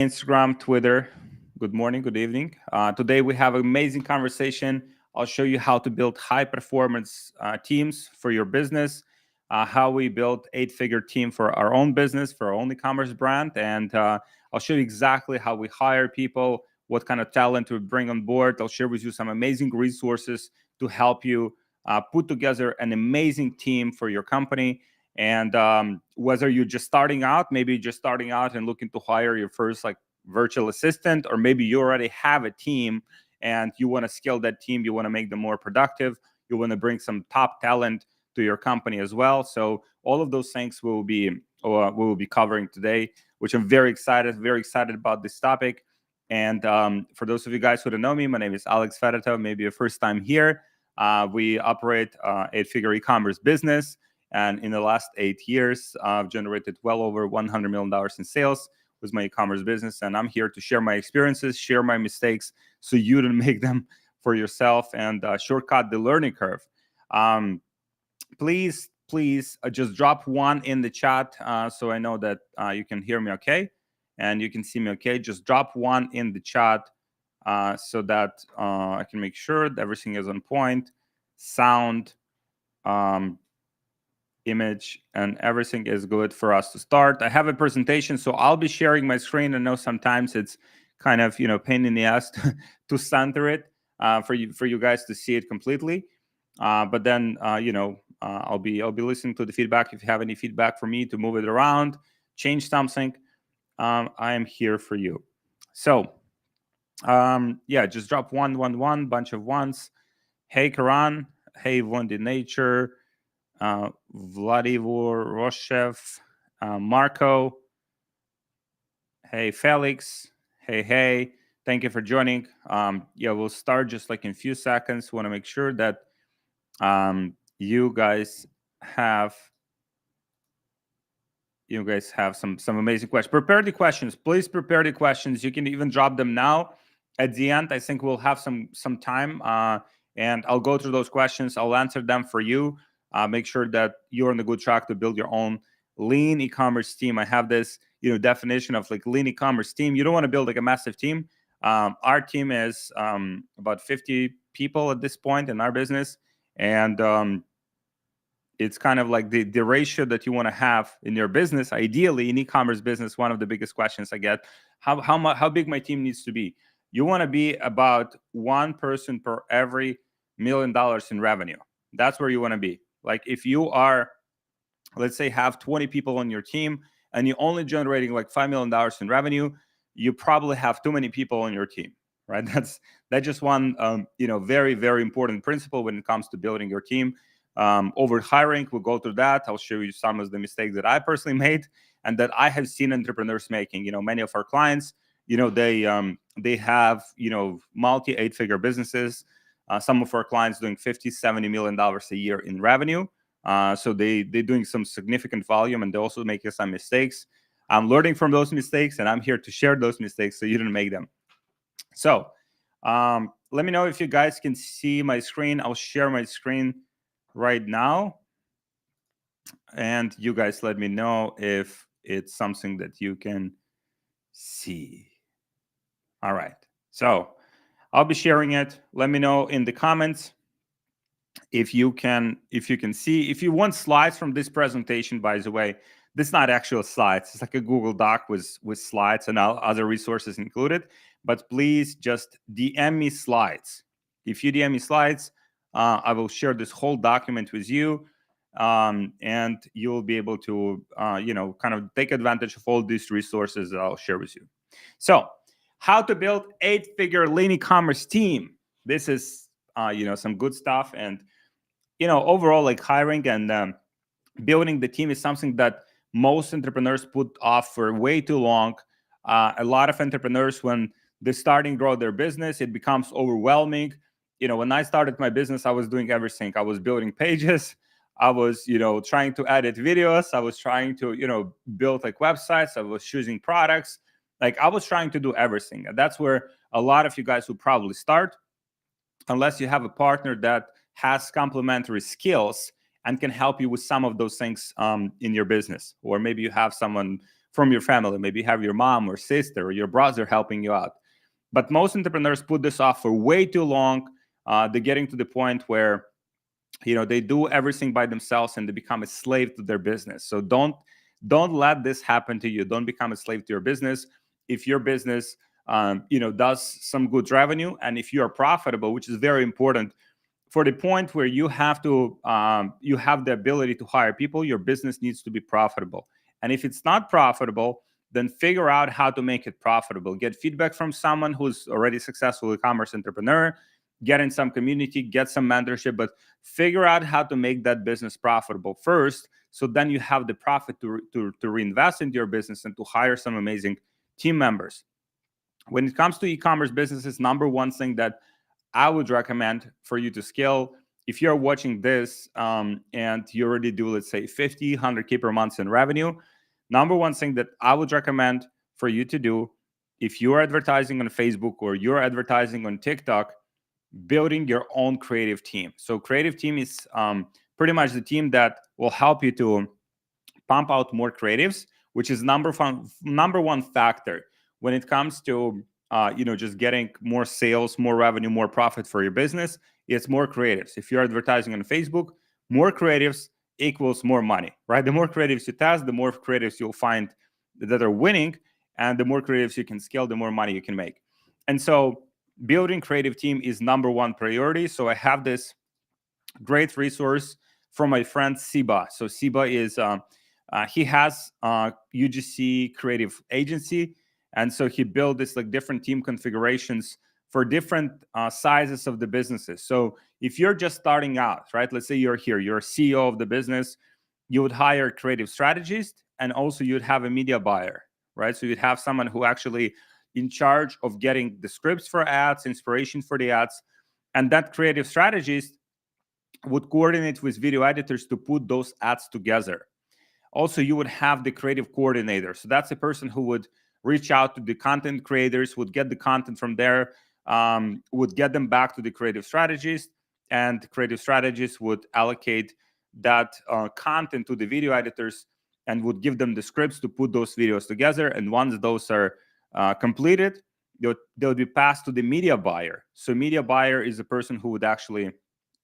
Instagram, Twitter. Good morning, good evening. Today we have an amazing conversation. I'll show you how to build high performance teams for your business, how we built 8-figure team for our own business, for our own e-commerce brand, and I'll show you exactly how we hire people, what kind of talent we bring on board. I'll share with you some amazing resources to help you put together an amazing team for your company. And whether you're just starting out, maybe just starting out and looking to hire your first virtual assistant, or maybe you already have a team and you want to scale that team, you want to make them more productive, you want to bring some top talent to your company as well. So all of those things we will be covering today, which I'm very excited about this topic. And for those of you guys who don't know me, my name is Alex Fedotov. Maybe your first time here. We operate 8-figure e-commerce business. And in the last 8 years, I've generated well over $100 million in sales with my e-commerce business. And I'm here to share my experiences, share my mistakes, so you don't make them for yourself and shortcut the learning curve. Please just drop one in the chat so I know that you can hear me okay and you can see me okay. Just drop one in the chat so that I can make sure that everything is on point. Sound, image, and everything is good for us to start. I have a presentation, so I'll be sharing my screen. I know sometimes it's kind of pain in the ass to center it for you guys to see it completely. But then I'll be listening to the feedback. If you have any feedback for me to move it around, change something, I am here for you. So just drop one bunch of ones. Hey Karan, hey Wondi Nature, Vladivor Roshev, Marco, hey Felix, hey, thank you for joining. We'll start just in a few seconds. Want to make sure that you guys have some amazing questions. Prepare the questions, please. Prepare the questions. You can even drop them now. At the end, I think we'll have some time, and I'll go through those questions. I'll answer them for you. Make sure that you're on the good track to build your own lean e-commerce team. I have this definition of lean e-commerce team. You don't want to build a massive team. Our team is about 50 people at this point in our business, and it's kind of the ratio that you want to have in your business. Ideally, in e-commerce business, one of the biggest questions I get: how big my team needs to be. You want to be about one person per every $1 million in revenue. That's where you want to be. If you are, let's say, have 20 people on your team and you're only generating $5 million in revenue, you probably have too many people on your team, right? That's just one very, very important principle when it comes to building your team. Over hiring, we'll go through that. I'll show you some of the mistakes that I personally made and that I have seen entrepreneurs making. Many of our clients, they have multi 8-figure businesses. Some of our clients doing $50-70 million a year in revenue. So they're doing some significant volume, and they're also making some mistakes. I'm learning from those mistakes, and I'm here to share those mistakes so you don't make them. So let me know if you guys can see my screen. I'll share my screen right now, and you guys let me know if it's something that you can see. All right. So I'll be sharing it. Let me know in the comments if you can see. If you want slides from this presentation, by the way, this is not actual slides. It's like a Google Doc with slides and other resources included. But please just DM me slides. If you DM me slides, I will share this whole document with you, and you'll be able to kind of take advantage of all these resources that I'll share with you. So how to build 8-figure lean e-commerce team. This is some good stuff. And overall, hiring and building the team is something that most entrepreneurs put off for way too long. A lot of entrepreneurs, when they start and grow their business, it becomes overwhelming. When I started my business, I was doing everything. I was building pages. I was trying to edit videos. I was trying to build websites. I was choosing products. I was trying to do everything. And that's where a lot of you guys will probably start, unless you have a partner that has complementary skills and can help you with some of those things in your business. Or maybe you have someone from your family. Maybe you have your mom or sister or your brother helping you out. But most entrepreneurs put this off for way too long. They're getting to the point where they do everything by themselves and they become a slave to their business. So don't let this happen to you. Don't become a slave to your business. If your business does some good revenue, and if you are profitable, which is very important, for the point where you have the ability to hire people, your business needs to be profitable. And if it's not profitable, then figure out how to make it profitable. Get feedback from someone who's already successful e-commerce entrepreneur, get in some community, get some mentorship, but figure out how to make that business profitable first. So then you have the profit to reinvest into your business and to hire some amazing team members. When it comes to e-commerce businesses, number one thing that I would recommend for you to scale, if you're watching this and you already do, let's say, 50, 100K per month in revenue, number one thing that I would recommend for you to do, if you're advertising on Facebook or you're advertising on TikTok, building your own creative team. So creative team is pretty much the team that will help you to pump out more creatives, which is number one factor when it comes to just getting more sales, more revenue, more profit for your business. It's more creatives. If you're advertising on Facebook, more creatives equals more money, right? The more creatives you test, the more creatives you'll find that are winning, and the more creatives you can scale, the more money you can make. And so building creative team is number one priority. So I have this great resource from my friend Siba. So Siba is he has UGC creative agency, and so he built this like different team configurations for different sizes of the businesses. So if you're just starting out, right? Let's say you're a CEO of the business, you would hire a creative strategist, and also you'd have a media buyer, right? So you'd have someone who actually in charge of getting the scripts for ads, inspiration for the ads, and that creative strategist would coordinate with video editors to put those ads together. Also, you would have the creative coordinator. So that's a person who would reach out to the content creators, would get the content from there, would get them back to the creative strategist, and the creative strategist would allocate that content to the video editors and would give them the scripts to put those videos together. And once those are completed, they'll be passed to the media buyer. So media buyer is a person who would actually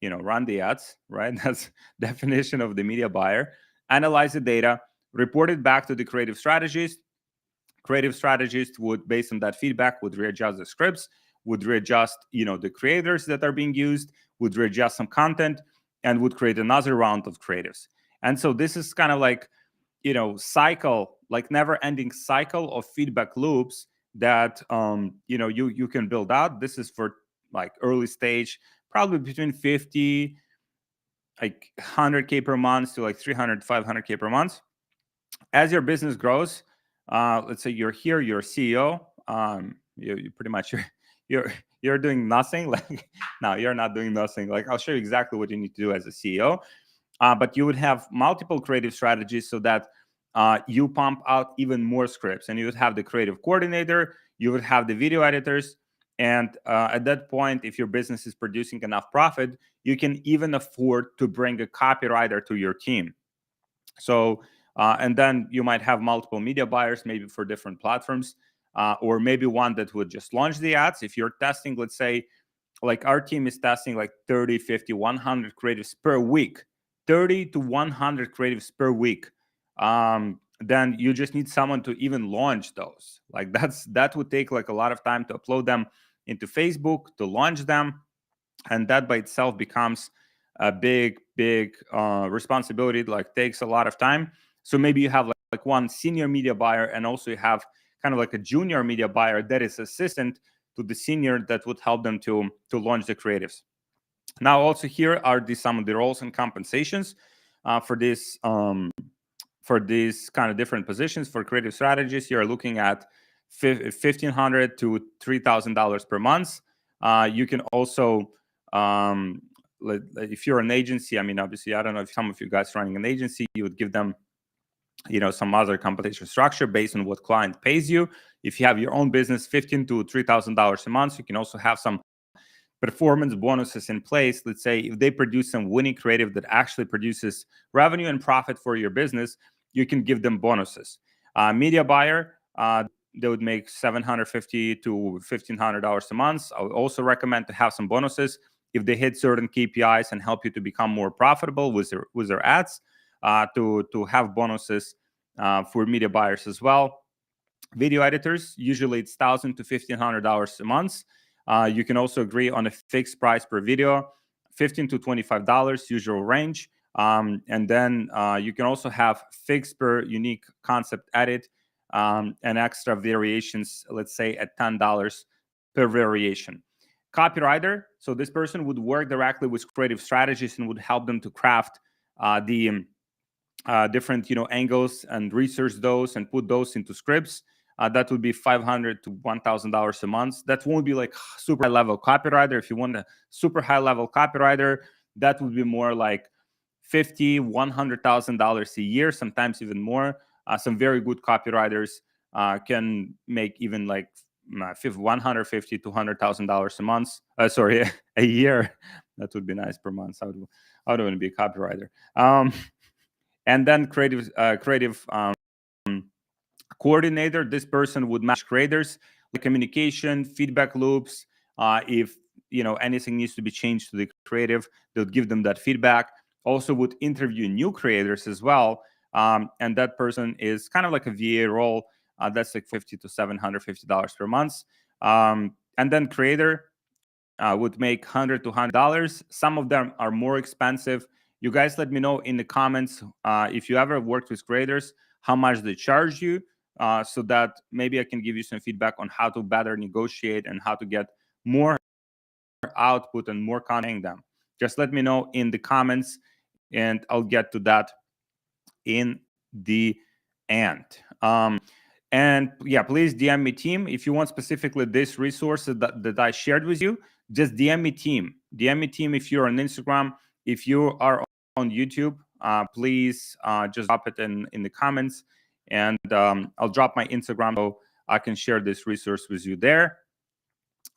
run the ads, right? That's definition of the media buyer. Analyze the data, report it back to the creative strategist. Creative strategist would, based on that feedback, would readjust the scripts, would readjust, the creators that are being used, would readjust some content, and would create another round of creatives. And so this is kind of like, cycle, like never-ending cycle of feedback loops that you can build out. This is for like early stage, probably between 50, like 100K per month to like 300, 500K per month. As your business grows, let's say you're CEO, you pretty much you're doing nothing. Like, no, you're not doing nothing. Like, I'll show you exactly what you need to do as a CEO. But you would have multiple creative strategies so that you pump out even more scripts, and you would have the creative coordinator, you would have the video editors. And at that point, if your business is producing enough profit, you can even afford to bring a copywriter to your team. So, and then you might have multiple media buyers, maybe for different platforms, or maybe one that would just launch the ads. If you're testing, let's say, like our team is testing like 30, 50, 100 creatives per week, 30 to 100 creatives per week. Then you just need someone to even launch those. Like that would take like a lot of time to upload them into Facebook, to launch them. And that by itself becomes a big responsibility, like takes a lot of time. So maybe you have like one senior media buyer, and also you have kind of like a junior media buyer that is assistant to the senior that would help them to launch the creatives. Now, also here are some of the roles and compensations for these kind of different positions. For creative strategists, you're looking at $1,500 to $3,000 per month. You can also, if you're an agency, I mean, obviously, I don't know if some of you guys running an agency, you would give them, some other compensation structure based on what client pays you. If you have your own business, $1,500 to $3,000 a month. You can also have some performance bonuses in place. Let's say if they produce some winning creative that actually produces revenue and profit for your business, you can give them bonuses. Media buyer, they would make $750 to $1,500 a month. I would also recommend to have some bonuses if they hit certain KPIs and help you to become more profitable with their ads, to have bonuses for media buyers as well. Video editors, usually it's $1,000 to $1,500 a month. You can also agree on a fixed price per video, $15 to $25 usual range. And then you can also have fixed per unique concept edit, and extra variations, let's say at $10 per variation. Copywriter, so this person would work directly with creative strategists and would help them to craft the different angles and research those and put those into scripts. That would be $500 to $1,000 a month. That won't be like super high level copywriter. If you want a super high level copywriter, that would be more like $50,000, $100,000 a year, sometimes even more. Some very good copywriters can make even like $150,000 to $200,000 a month. A year. That would be nice per month. I would want to be a copywriter. And then creative coordinator. This person would match creators, like communication, feedback loops. If anything needs to be changed to the creative, they'll give them that feedback. Also would interview new creators as well. And that person is kind of like a VA role. That's like $50 to $750 per month. And then creator would make $100 to $100. Some of them are more expensive. You guys let me know in the comments if you ever worked with creators, how much they charge you, so that maybe I can give you some feedback on how to better negotiate and how to get more output and more content them. Just let me know in the comments, and I'll get to that in the end. And yeah, please DM me team if you want specifically this resource that I shared with you. Just DM me team. DM me team if you're on Instagram. If you are on YouTube, please just drop it in the comments, and I'll drop my Instagram so I can share this resource with you there.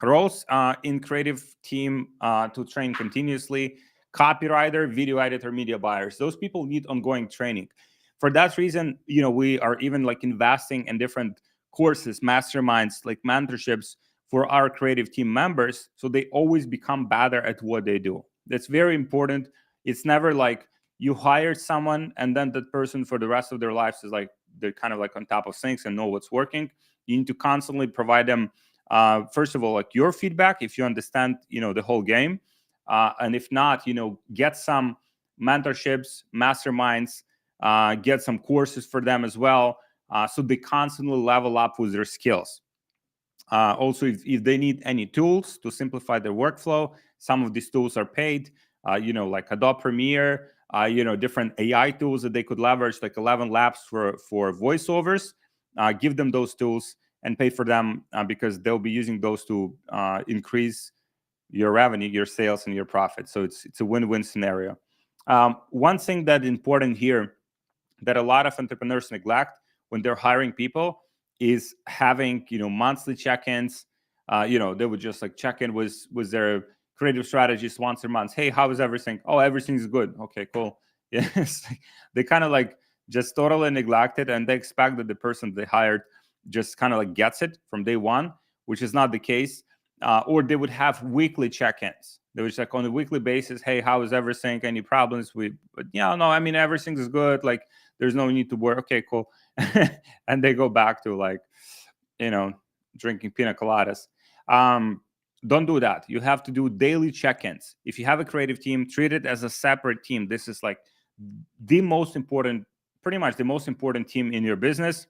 Roles in creative team to train continuously: copywriter, video editor, media buyers. Those people need ongoing training. For that reason, we are even like investing in different courses, masterminds, like mentorships for our creative team members, so they always become better at what they do. That's very important. It's never like you hire someone and then that person for the rest of their lives is like they're kind of like on top of things and know what's working. You need to constantly provide them, first of all, like your feedback if you understand, the whole game, and if not, get some mentorships, masterminds, get some courses for them as well, so they constantly level up with their skills. Also, if they need any tools to simplify their workflow, some of these tools are paid, like Adobe Premiere, different AI tools that they could leverage, like 11 Labs for voiceovers. Give them those tools and pay for them, because they'll be using those to increase your revenue, your sales, and your profit. So it's a win-win scenario. One thing that's important here that a lot of entrepreneurs neglect when they're hiring people is having monthly check-ins. They would just like check in with their creative strategist once a month. Hey, how is everything? Oh, everything's good. Okay, cool. Yes, they kind of like just totally neglect it, and they expect that the person they hired just kind of like gets it from day one, which is not the case. Or they would have weekly check-ins. They would check on a weekly basis. Hey, how is everything? Any problems? Everything is good. Like, there's no need to worry. Okay, cool. And they go back to like, drinking pina coladas. Don't do that. You have to do daily check-ins. If you have a creative team, treat it as a separate team. This is like pretty much the most important team in your business,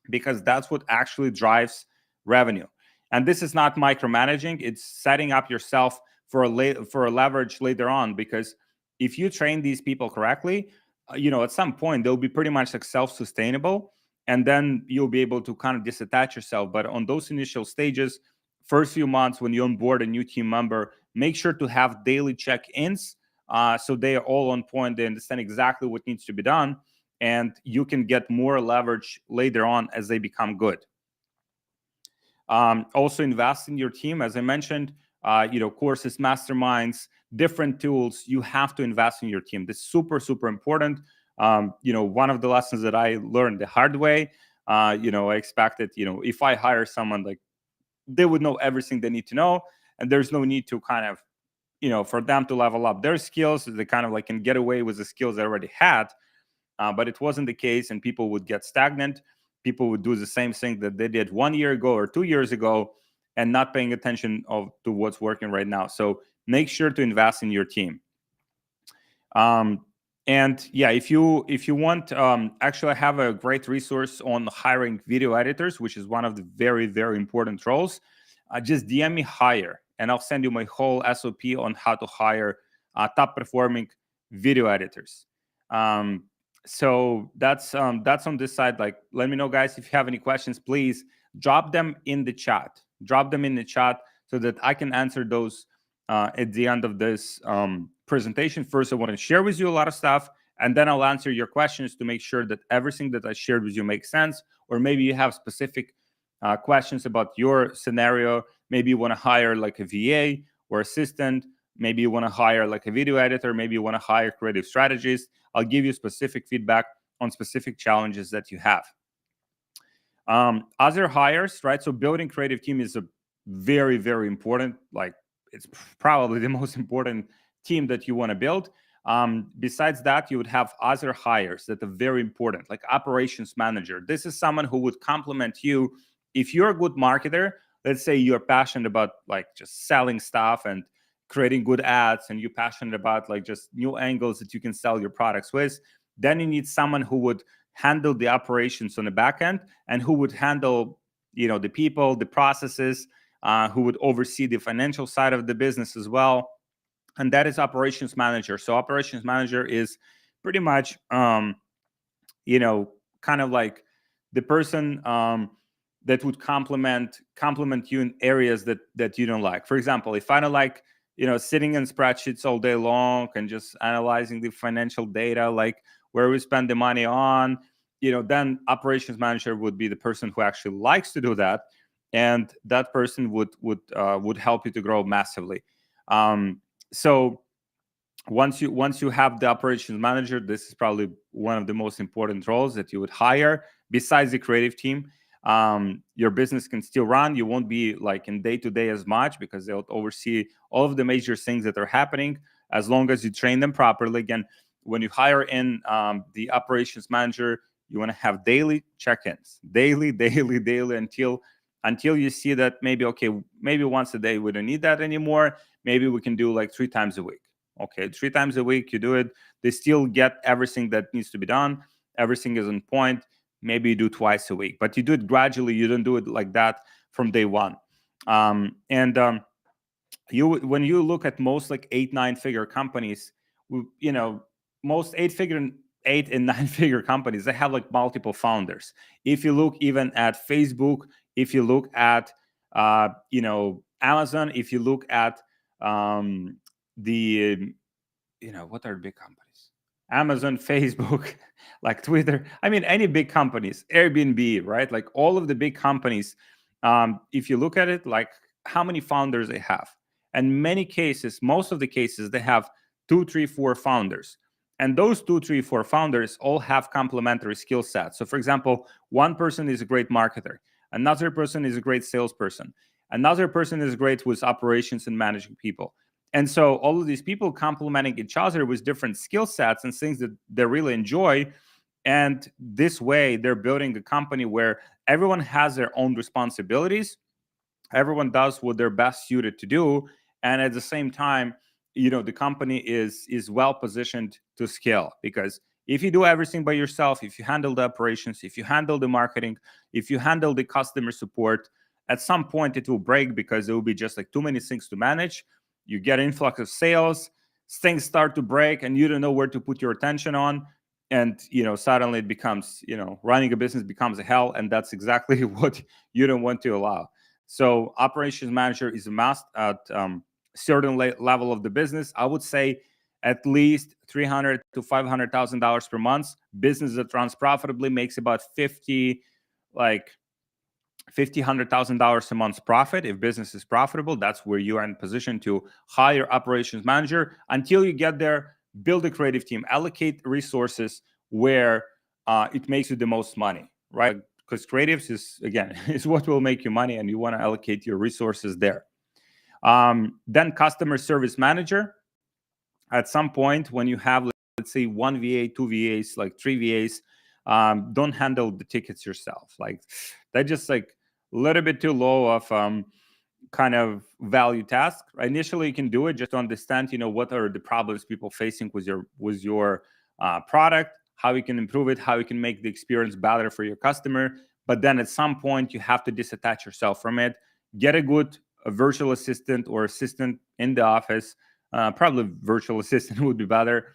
because that's what actually drives revenue. And this is not micromanaging. It's setting up yourself for a leverage later on, because if you train these people correctly, at some point they'll be pretty much like self-sustainable, and then you'll be able to kind of disattach yourself. But on those initial stages, first few months when you onboard a new team member, make sure to have daily check-ins, so they are all on point. They understand exactly what needs to be done, and you can get more leverage later on as they become good. Also invest in your team. As I mentioned, courses, masterminds, different tools. You have to invest in your team. This is super, super important. One of the lessons that I learned the hard way I expected, if I hire someone, like, they would know everything they need to know, and there's no need to kind of, for them to level up their skills. They kind of like can get away with the skills they already had. But it wasn't the case, and people would get stagnant. People would do the same thing that they did 1 year ago or 2 years ago, and not paying attention to what's working right now. So make sure to invest in your team. And yeah, if you want, actually, I have a great resource on hiring video editors, which is one of the very, very important roles. Just DM me hire, and I'll send you my whole SOP on how to hire top performing video editors. So that's on this side. Like, let me know, guys, if you have any questions. Please drop them in the chat. Drop them in the chat so that I can answer those at the end of this presentation. First, I want to share with you a lot of stuff, and then I'll answer your questions to make sure that everything that I shared with you makes sense. Or maybe you have specific questions about your scenario. Maybe you want to hire like a VA or assistant. Maybe you want to hire like a video editor. Maybe you want to hire creative strategists. I'll give you specific feedback on specific challenges that you have. Other hires, right? So building creative team is a very, very important, like, it's probably the most important team that you want to build. Besides that, you would have other hires that are very important, like operations manager. This is someone who would complement you. If you're a good marketer, let's say you're passionate about like just selling stuff and creating good ads, and you're passionate about like just new angles that you can sell your products with, then you need someone who would handle the operations on the back end, and who would handle, the people, the processes, who would oversee the financial side of the business as well. And that is operations manager. So operations manager is pretty much, kind of like the person that would complement you in areas that you don't like. For example, if I don't like, sitting in spreadsheets all day long and just analyzing the financial data, like where we spend the money on, then operations manager would be the person who actually likes to do that, and that person would help you to grow massively. So once you have the operations manager, this is probably one of the most important roles that you would hire besides the creative team. Your business can still run. You won't be like in day-to-day as much, because they'll oversee all of the major things that are happening, as long as you train them properly. Again, when you hire in the operations manager, you want to have daily check-ins, daily, until you see that maybe once a day we don't need that anymore. Maybe we can do like 3 times a week. Okay, 3 times a week, you do it. They still get everything that needs to be done. Everything is on point. Maybe you do twice a week, but you do it gradually. You don't do it like that from day one. When you look at most like 8-9 figure companies, most 8 and 9 figure companies, they have like multiple founders. If you look even at Facebook, if you look at Amazon, if you look at what are big companies? Amazon, Facebook, like Twitter. I mean, any big companies, Airbnb, right? Like all of the big companies, if you look at it, like how many founders they have. And most of the cases, they have 2, 3, 4 founders. And those 2, 3, 4 founders all have complementary skill sets. So for example, one person is a great marketer. Another person is a great salesperson. Another person is great with operations and managing people. And so all of these people complementing each other with different skill sets and things that they really enjoy. And this way, they're building a company where everyone has their own responsibilities. Everyone does what they're best suited to do. And at the same time, the company is well positioned to scale. Because if you do everything by yourself, if you handle the operations, if you handle the marketing, if you handle the customer support, at some point it will break, because there will be just like too many things to manage. You get an influx of sales, things start to break, and you don't know where to put your attention on. And, suddenly it becomes, running a business becomes a hell. And that's exactly what you don't want to allow. So operations manager is a must at certain level of the business. I would say at least $300,000 to $500,000 per month. Business that runs profitably makes about $100,000 a month profit. If business is profitable, that's where you are in position to hire operations manager. Until you get there, build a creative team, allocate resources where it makes you the most money, right? because creatives is, again, is what will make you money, and you want to allocate your resources there. Then customer service manager. At some point when you have, let's say, 1 VA, 2 VAs, like 3 VAs, don't handle the tickets yourself. Like that's just like a little bit too low of kind of value task. Initially, you can do it just to understand, what are the problems people facing with your product, how you can improve it, how you can make the experience better for your customer. But then at some point, you have to disattach yourself from it. Get a good virtual assistant or assistant in the office. Probably virtual assistant would be better.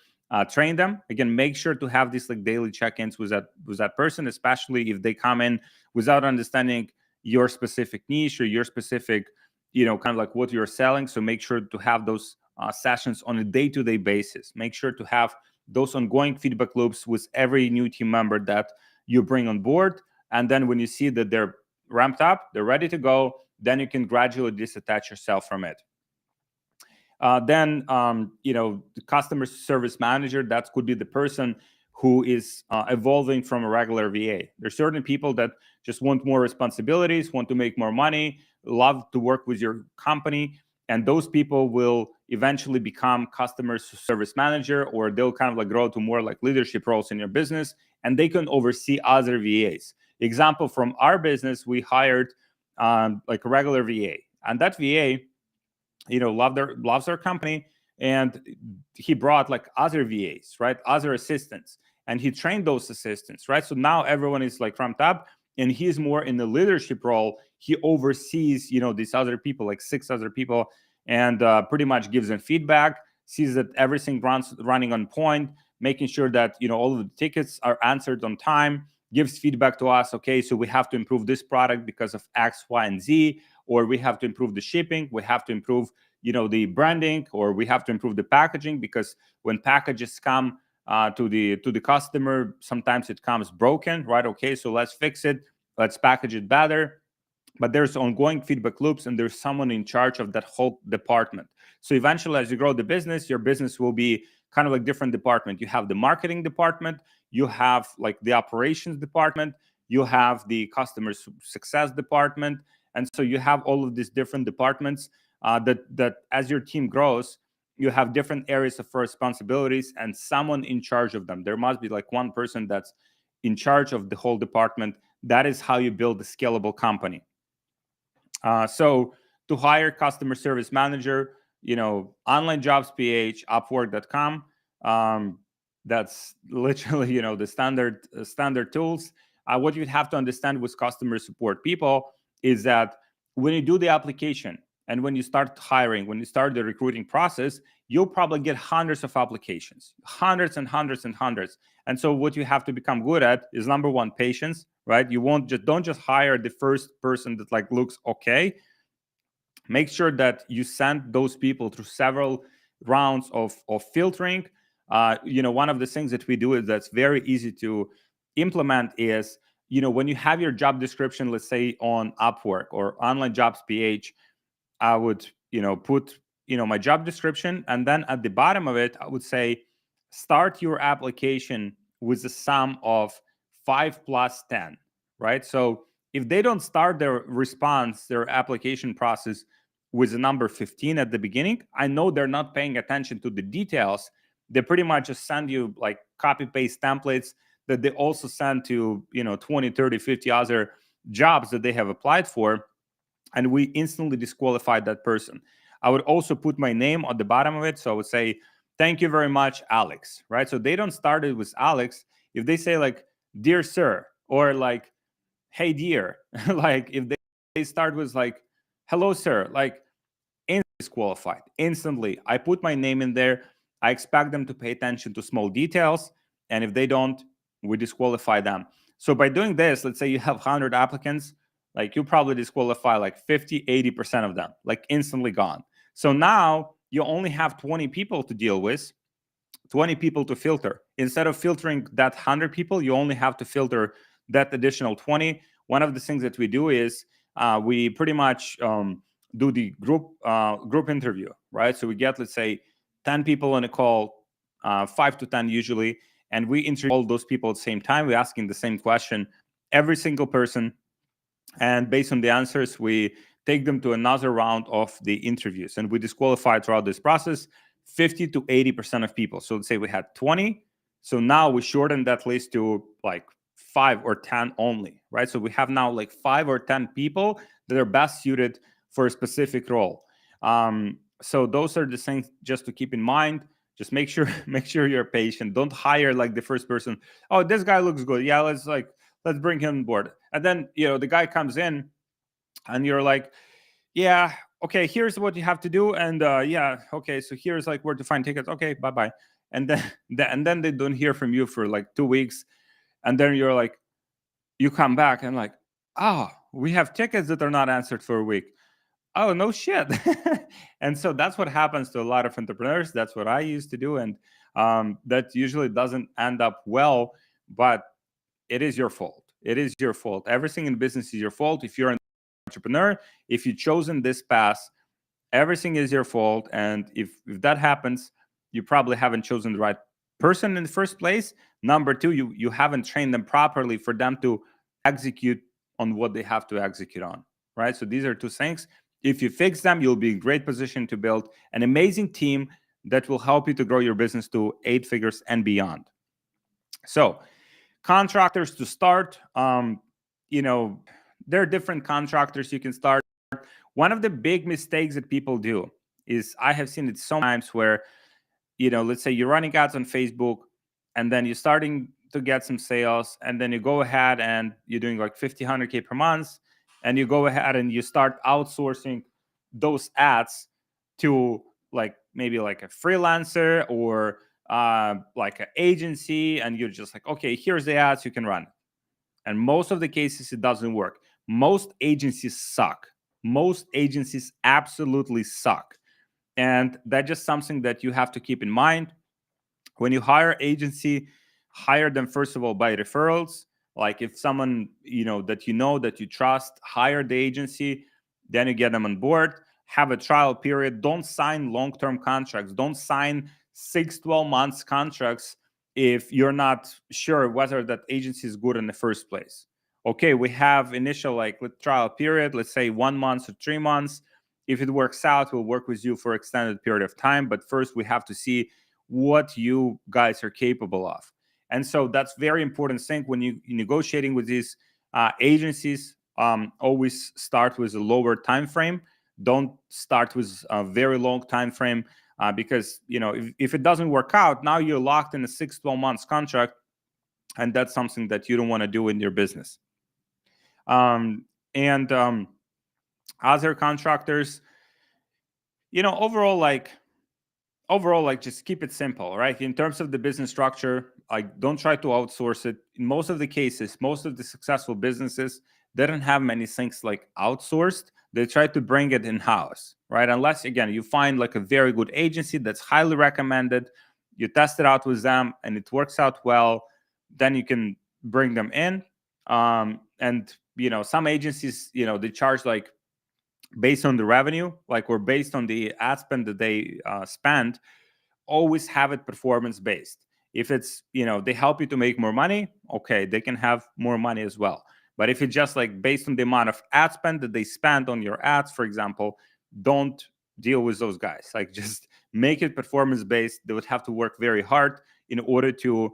Train them. Again, make sure to have these like daily check-ins with that person, especially if they come in without understanding your specific niche or your specific, kind of like what you're selling. So make sure to have those sessions on a day-to-day basis. Make sure to have those ongoing feedback loops with every new team member that you bring on board. And then when you see that they're ramped up, they're ready to go, then you can gradually disattach yourself from it. Then the customer service manager, that could be the person who is evolving from a regular VA. There's certain people that just want more responsibilities, want to make more money, love to work with your company, and those people will eventually become customer service manager, or they'll kind of like grow to more like leadership roles in your business, and they can oversee other VAs. Example from our business, we hired like a regular VA, and that VA, loves our company, and he brought like other VAs, right, other assistants, and he trained those assistants, right? So now everyone is like ramped up, and he's more in the leadership role. He oversees, these other people, like 6 other people, and pretty much gives them feedback, sees that everything running on point, making sure that all of the tickets are answered on time, gives feedback to us. Okay, so we have to improve this product because of X, Y, and Z, or we have to improve the shipping, we have to improve the branding, or we have to improve the packaging, because when packages come to the customer, sometimes it comes broken, right? Okay, so let's fix it, let's package it better. But there's ongoing feedback loops, and there's someone in charge of that whole department. So eventually, as you grow the business, your business will be kind of like different department. You have the marketing department, you have like the operations department, you have the customer success department, and so you have all of these different departments that as your team grows, you have different areas of responsibilities and someone in charge of them. There must be like one person that's in charge of the whole department. That is how you build a scalable company. So to hire customer service manager, online jobs ph, upwork.com. That's literally, the standard tools. What you'd have to understand with customer support people is that when you do the application and when you start hiring, when you start the recruiting process, you'll probably get hundreds of applications, hundreds and hundreds and hundreds. And so what you have to become good at is, number one, patience, right? You don't just hire the first person that like looks okay. Make sure that you send those people through several rounds of filtering. One of the things that we do is that's very easy to implement is, when you have your job description, let's say on Upwork or online jobs ph, I would, put, my job description, and then at the bottom of it, I would say, start your application with a sum of 5 plus 10, right? So if they don't start their application process with the number 15 at the beginning, I know they're not paying attention to the details. They pretty much just send you like copy paste templates that they also send to 20, 30, 50 other jobs that they have applied for, and we instantly disqualified that person. I would also put my name on the bottom of it, so I would say, thank you very much, Alex, right? So they don't start it with Alex. If they say like, dear sir, or like, hey dear, like if they start with like, hello sir, like, disqualified instantly. I put my name in there. I expect them to pay attention to small details, and if they don't, we disqualify them. So by doing this, let's say you have 100 applicants, like you probably disqualify like 50, 80% of them, like instantly gone. So now you only have 20 people to deal with, 20 people to filter. Instead of filtering that 100 people, you only have to filter that additional 20. One of the things that we do is we pretty much do the group interview, right? So we get, let's say, 10 people on a call, 5 to 10 usually, and we interview all those people at the same time. We're asking the same question every single person. And based on the answers, we take them to another round of the interviews, and we disqualify throughout this process 50 to 80% of people. So let's say we had 20. So now we shorten that list to like 5 or 10 only, right? So we have now like 5 or 10 people that are best suited for a specific role. So those are the things just to keep in mind. Just make sure you're patient. Don't hire like the first person. Oh, this guy looks good. Yeah, let's bring him on board. And then the guy comes in, and you're like, yeah, okay, here's what you have to do, and yeah, okay, so here's like where to find tickets. Okay, bye bye. And then and then they don't hear from you for like 2 weeks, and then you're like, you come back and like, oh, we have tickets that are not answered for a week. Oh, no shit. And so that's what happens to a lot of entrepreneurs. That's what I used to do, and that usually doesn't end up well, but it is your fault. It is your fault. Everything in business is your fault. If you're an entrepreneur, if you've chosen this path, everything is your fault. And if that happens, you probably haven't chosen the right person in the first place. Number two, you haven't trained them properly for them to execute on what they have to execute on, right? So these are two things. If you fix them, you'll be in great position to build an amazing team that will help you to grow your business to 8 figures and beyond. So contractors to start, there are different contractors you can start. One of the big mistakes that people do is, I have seen it so many times where, let's say you're running ads on Facebook, and then you're starting to get some sales, and then you go ahead and you're doing like 50, 100K per month, and you go ahead and you start outsourcing those ads to like maybe like a freelancer or like an agency, and you're just like, okay, here's the ads, you can run. And most of the cases, it doesn't work. Most agencies suck. Most agencies absolutely suck. And that's just something that you have to keep in mind. When you hire agency, hire them first of all by referrals. Like if someone that you trust, hire the agency, then you get them on board. Have a trial period. Don't sign long-term contracts. Don't sign 6-12 months contracts if you're not sure whether that agency is good in the first place. Okay, we have initial trial period, let's say 1 month or 3 months. If it works out, we'll work with you for extended period of time. But first, we have to see what you guys are capable of. And so that's very important thing when you negotiating with these agencies. Always start with a lower time frame. Don't start with a very long time frame because if it doesn't work out, now you're locked in a 6-12 months contract, and that's something that you don't want to do in your business. And other contractors, overall, just keep it simple, right? In terms of the business structure, don't try to outsource it. In most of the cases, most of the successful businesses, they don't have many things like outsourced. They try to bring it in-house, right? Unless, again, you find like a very good agency that's highly recommended, you test it out with them and it works out well, then you can bring them in. And some agencies, they charge like based on the revenue, or based on the ad spend that they spend. Always have it performance based. If it's they help you to make more money, okay, they can have more money as well. But if it's just like based on the amount of ad spend that they spend on your ads, for example, don't deal with those guys. Just make it performance based. They would have to work very hard in order to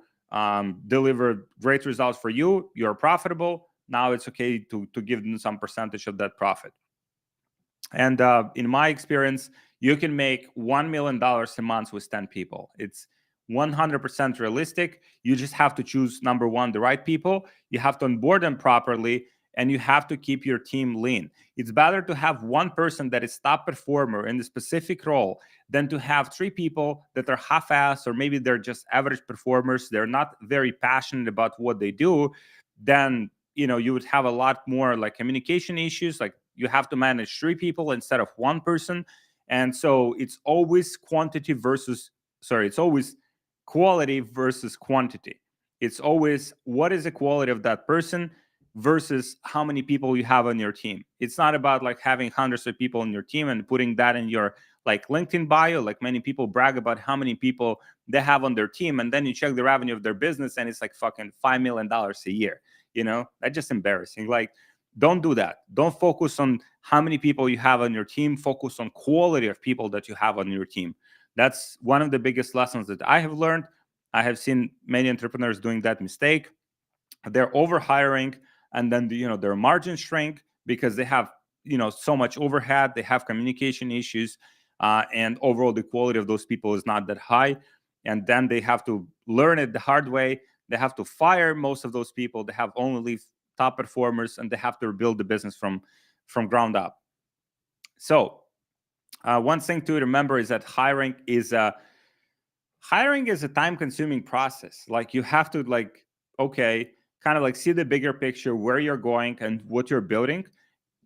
deliver great results for you. You're profitable. Now it's okay to give them some percentage of that profit. And in my experience, you can make $1 million a month with 10 people. It's 100% realistic. You just have to choose, number one, the right people. You have to onboard them properly, and you have to keep your team lean. It's better to have one person that is top performer in the specific role than to have 3 people that are half-assed, or maybe they're just average performers. They're not very passionate about what they do. Then you would have a lot more communication issues. You have to manage 3 people instead of 1 person. And so it's always it's always quality versus quantity. It's always what is the quality of that person versus how many people you have on your team. It's not about having hundreds of people on your team and putting that in your LinkedIn bio. Many people brag about how many people they have on their team, and then you check the revenue of their business and it's fucking $5 million a year. That's just embarrassing. Like, don't do that. Don't focus on how many people you have on your team. Focus on quality of people that you have on your team. That's one of the biggest lessons that I have learned. I have seen many entrepreneurs doing that mistake. They're over hiring, and then their margins shrink because they have so much overhead. They have communication issues, and overall the quality of those people is not that high. And then they have to learn it the hard way. They have to fire most of those people. They have only leave top performers, and they have to rebuild the business from ground up. So one thing to remember is that hiring is a time-consuming process. Like, you have to kind of see the bigger picture, where you're going and what you're building,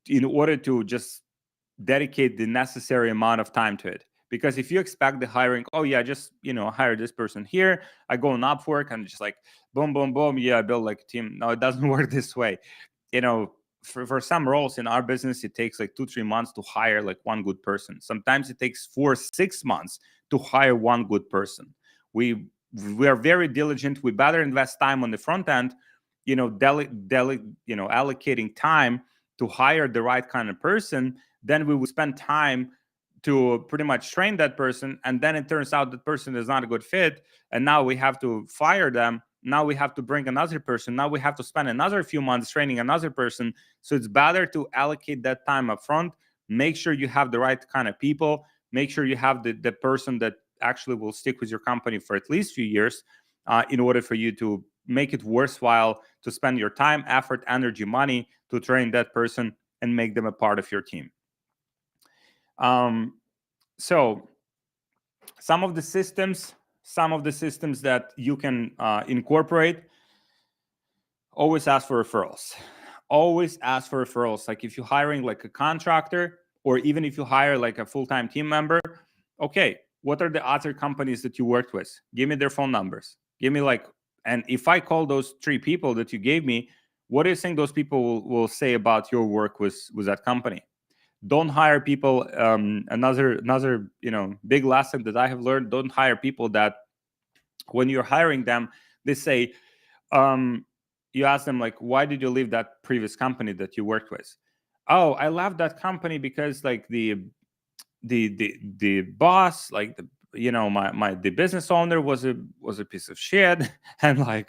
in order to just dedicate the necessary amount of time to it. Because if you expect the hiring, oh yeah, just hire this person here, I go on Upwork and just like boom, boom, boom, yeah, I build like a team. No, it doesn't work this way. For some roles in our business, it takes like 2-3 months to hire like one good person. Sometimes it takes 4-6 months to hire one good person. We are very diligent. We better invest time on the front end, allocating time to hire the right kind of person. Then we would spend time to pretty much train that person, and then it turns out that person is not a good fit, and now we have to fire them. Now we have to bring another person. Now we have to spend another few months training another person. So it's better to allocate that time up front. Make sure you have the right kind of people. Make sure you have the person that actually will stick with your company for at least a few years, in order for you to make it worthwhile to spend your time, effort, energy, money to train that person and make them a part of your team. So some of the systems that you can incorporate: always ask for referrals. Always ask for referrals. Like, if you're hiring like a contractor, or even if you hire like a full-time team member, okay, what are the other companies that you worked with? Give me their phone numbers. Give me and if I call those 3 people that you gave me, what do you think those people will say about your work with that company? Don't hire people. Another big lesson that I have learned: don't hire people that, when you're hiring them, they say, you ask them like, why did you leave that previous company that you worked with? Oh, I left that company because like the boss, like the business owner was a piece of shit, and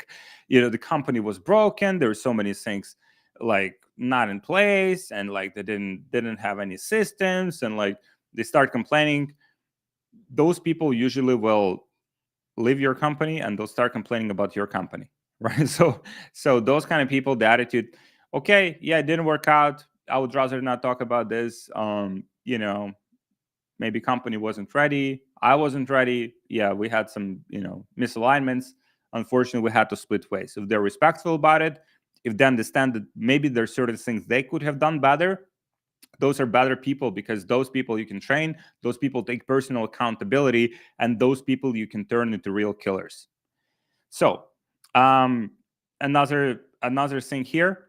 the company was broken. There were so many things like not in place, and like they didn't have any systems, and like they start complaining. Those people usually will leave your company, and they'll start complaining about your company, right? So those kind of people, the attitude, okay, yeah, it didn't work out, I would rather not talk about this. Maybe company wasn't ready, I wasn't ready, yeah, we had some misalignments, unfortunately we had to split ways. If they're respectful about it, if they understand that maybe there's certain things they could have done better, those are better people, because those people you can train, those people take personal accountability, and those people you can turn into real killers. So another thing here,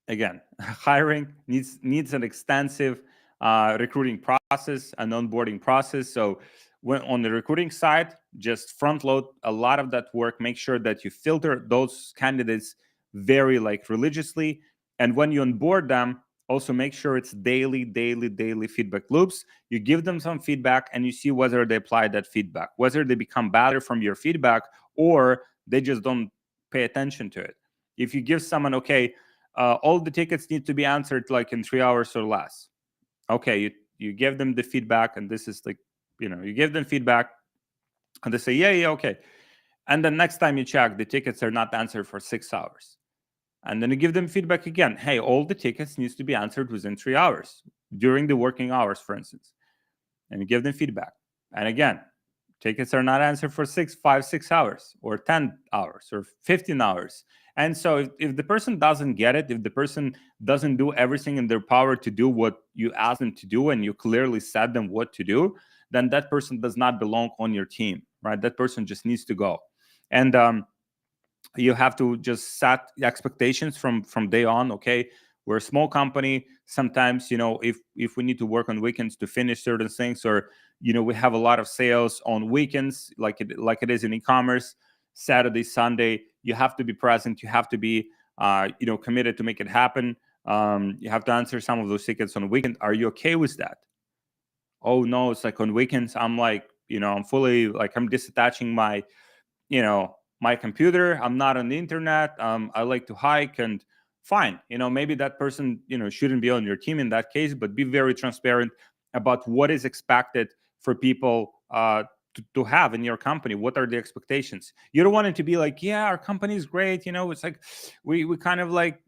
again, hiring needs an extensive recruiting process and onboarding process. So when on the recruiting side, just front load a lot of that work. Make sure that you filter those candidates very religiously, and when you onboard them, also make sure it's daily feedback loops. You give them some feedback, and you see whether they apply that feedback, whether they become better from your feedback, or they just don't pay attention to it. If you give someone, okay, all the tickets need to be answered in 3 hours or less. Okay, you give them the feedback, and this is you give them feedback, and they say, yeah, okay. And then next time you check, the tickets are not answered for 6 hours. And then you give them feedback again. Hey, all the tickets needs to be answered within 3 hours, during the working hours, for instance. And you give them feedback. And again, tickets are not answered for 6 hours, or 10 hours, or 15 hours. And so if the person doesn't get it, if the person doesn't do everything in their power to do what you ask them to do, and you clearly said them what to do, then that person does not belong on your team, right? That person just needs to go. And you have to just set expectations from day on. Okay, we're a small company. Sometimes, if we need to work on weekends to finish certain things, or we have a lot of sales on weekends, like it is in e-commerce, Saturday, Sunday. You have to be present. You have to be committed to make it happen. You have to answer some of those tickets on the weekend. Are you okay with that? Oh no, it's like on weekends I'm like, I'm fully like, I'm disattaching my computer. I'm not on the internet. I like to hike. And fine, maybe that person shouldn't be on your team in that case, but be very transparent about what is expected for people to have in your company. What are the expectations? You don't want it to be like, yeah, our company is great, it's like we kind of like,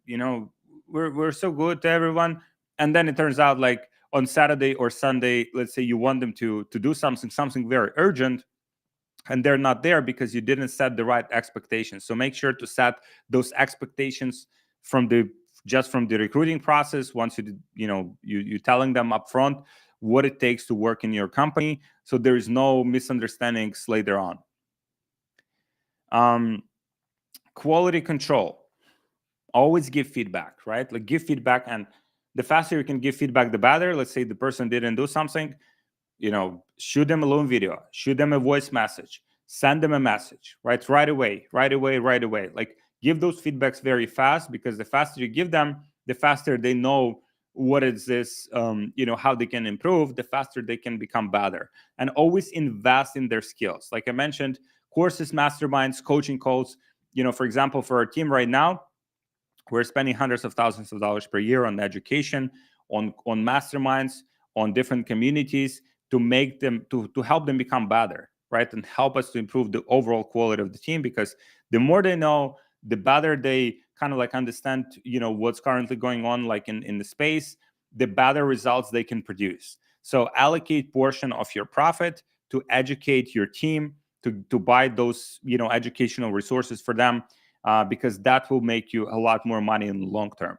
we're so good to everyone, and then it turns out like on Saturday or Sunday, let's say you want them to do something very urgent, and they're not there because you didn't set the right expectations. So make sure to set those expectations from the recruiting process. Once you telling them up front what it takes to work in your company, so there's no misunderstandings later on. Quality control. Always give feedback, right? Like give feedback, and the faster you can give feedback, the better. Let's say the person didn't do something, shoot them a long video, shoot them a voice message, send them a message, right away. Like give those feedbacks very fast, because the faster you give them, the faster they know what is this, how they can improve, the faster they can become better. And always invest in their skills. Like I mentioned, courses, masterminds, coaching calls. For example, for our team right now, we're spending hundreds of thousands of dollars per year on education, on masterminds, on different communities, to make them to help them become better, right? And help us to improve the overall quality of the team, because the more they know, the better they kind of like understand, what's currently going on like in the space, the better results they can produce. So allocate portion of your profit to educate your team, to buy those, educational resources for them, because that will make you a lot more money in the long term.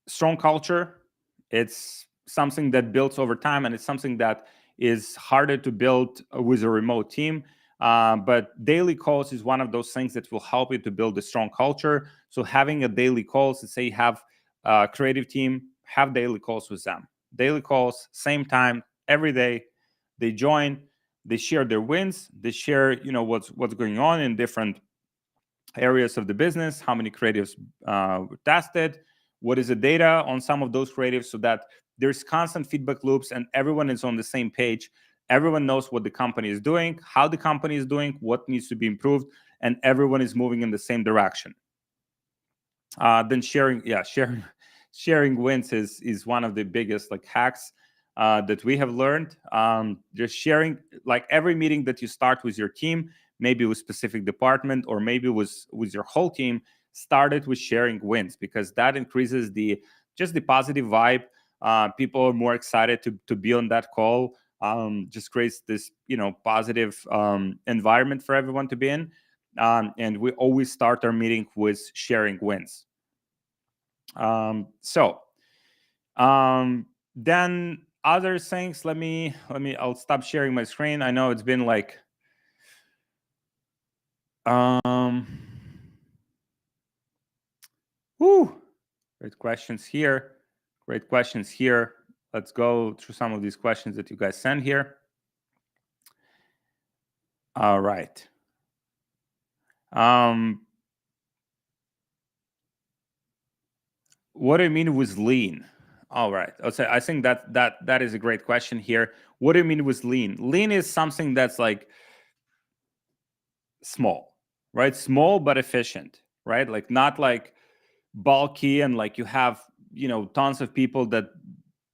Strong culture, it's something that builds over time, and it's something that is harder to build with a remote team. But daily calls is one of those things that will help you to build a strong culture. So having a daily calls, let's say you have a creative team, have daily calls with them. Daily calls, same time, every day. They join, they share their wins, they share, what's going on in different areas of the business, how many creatives were tested, what is the data on some of those creatives, so that there's constant feedback loops and everyone is on the same page. Everyone knows what the company is doing, how the company is doing, what needs to be improved, and everyone is moving in the same direction. Then sharing wins is one of the biggest like hacks that we have learned. Just sharing, like every meeting that you start with your team, maybe with specific department or maybe with your whole team, started with sharing wins, because that increases the positive vibe. People are more excited to be on that call. Just creates this positive environment for everyone to be in. And we always start our meeting with sharing wins. Then other things, I'll stop sharing my screen. I know it's been like great questions here. Let's go through some of these questions that you guys sent here. All right. What do you mean with lean? All right. I think that is a great question here. What do you mean with lean? Lean is something that's like small, right? Small but efficient, right? Like not like bulky and like you have, tons of people that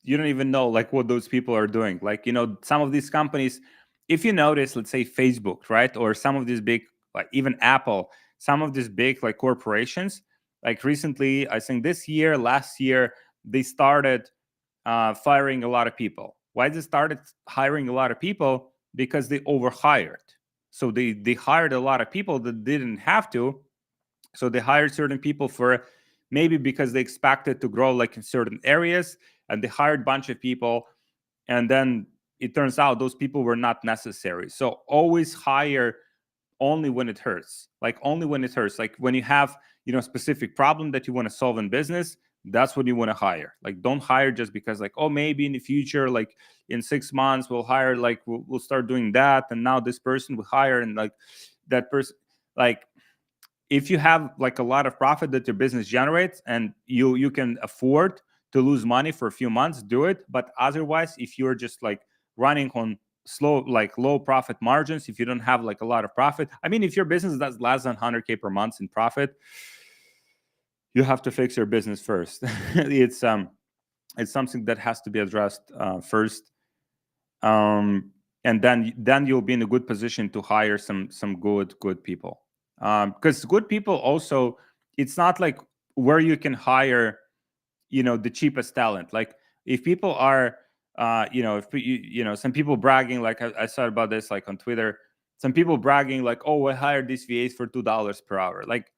you don't even know like what those people are doing. Like, some of these companies, if you notice, let's say Facebook, right? Or some of these big, like even Apple, some of these big like corporations, like recently, I think last year, they started firing a lot of people. Why they started hiring a lot of people? Because they overhired. So they hired a lot of people that didn't have to. So they hired certain people for maybe because they expected to grow like in certain areas, and they hired a bunch of people, and then it turns out those people were not necessary. So always hire only when it hurts. Like only when it hurts. Like when you have, a specific problem that you want to solve in business, that's what you want to hire. Like, don't hire just because like, oh, maybe in the future, like in 6 months we'll hire, like we'll start doing that, and now this person will hire, and like that person, like if you have like a lot of profit that your business generates and you can afford to lose money for a few months, do it. But otherwise, if you're just like running on slow, like low profit margins, if you don't have like a lot of profit, I mean, if your business does less than 100K per month in profit, you have to fix your business first. It's something that has to be addressed first, and then you'll be in a good position to hire some good people, because good people also, it's not like where you can hire the cheapest talent. Like if people are if some people bragging, like I saw about this like on Twitter, some people bragging like, oh, I hired these VAs for $2 per hour. Like,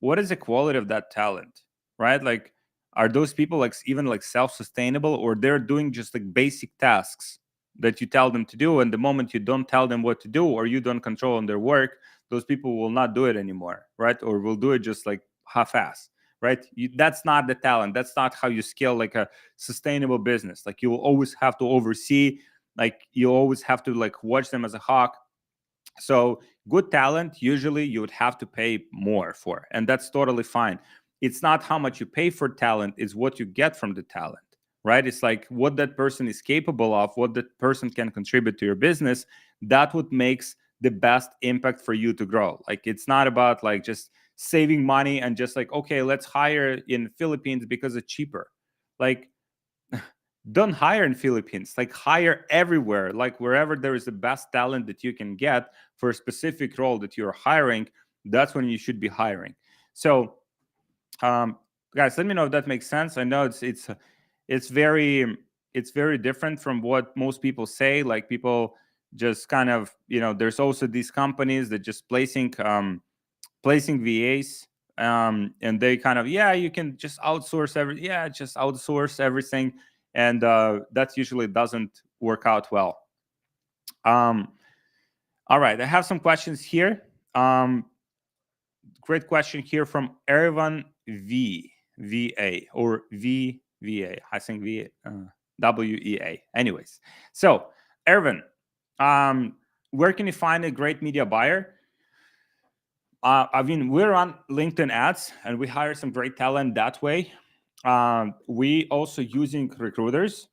what is the quality of that talent, right? Like, are those people like even like self-sustainable, or they're doing just like basic tasks that you tell them to do, and the moment you don't tell them what to do, or you don't control on their work, those people will not do it anymore, right? Or will do it just like half-ass, right? That's not the talent. That's not how you scale like a sustainable business. Like, you will always have to oversee, like you always have to like watch them as a hawk. So good talent, usually you would have to pay more for, and that's totally fine. It's not how much you pay for talent, it's what you get from the talent, right? It's like what that person is capable of, what that person can contribute to your business. That what makes the best impact for you to grow. Like, it's not about like just saving money and just like, okay, let's hire in Philippines because it's cheaper. Like, don't hire in Philippines, like hire everywhere, like wherever there is the best talent that you can get for a specific role that you're hiring. That's when you should be hiring. So guys, let me know if that makes sense. I know it's very different from what most people say. Like, people just kind of, there's also these companies that just placing VAs, and they kind of, yeah, you can just outsource just outsource everything, and that usually doesn't work out well. All right, I have some questions here. Great question here from Ervan VA or VVA. I think WEA. Anyways, so Ervan, where can you find a great media buyer? I mean, we're on LinkedIn ads, and we hire some great talent that way. We also using recruiters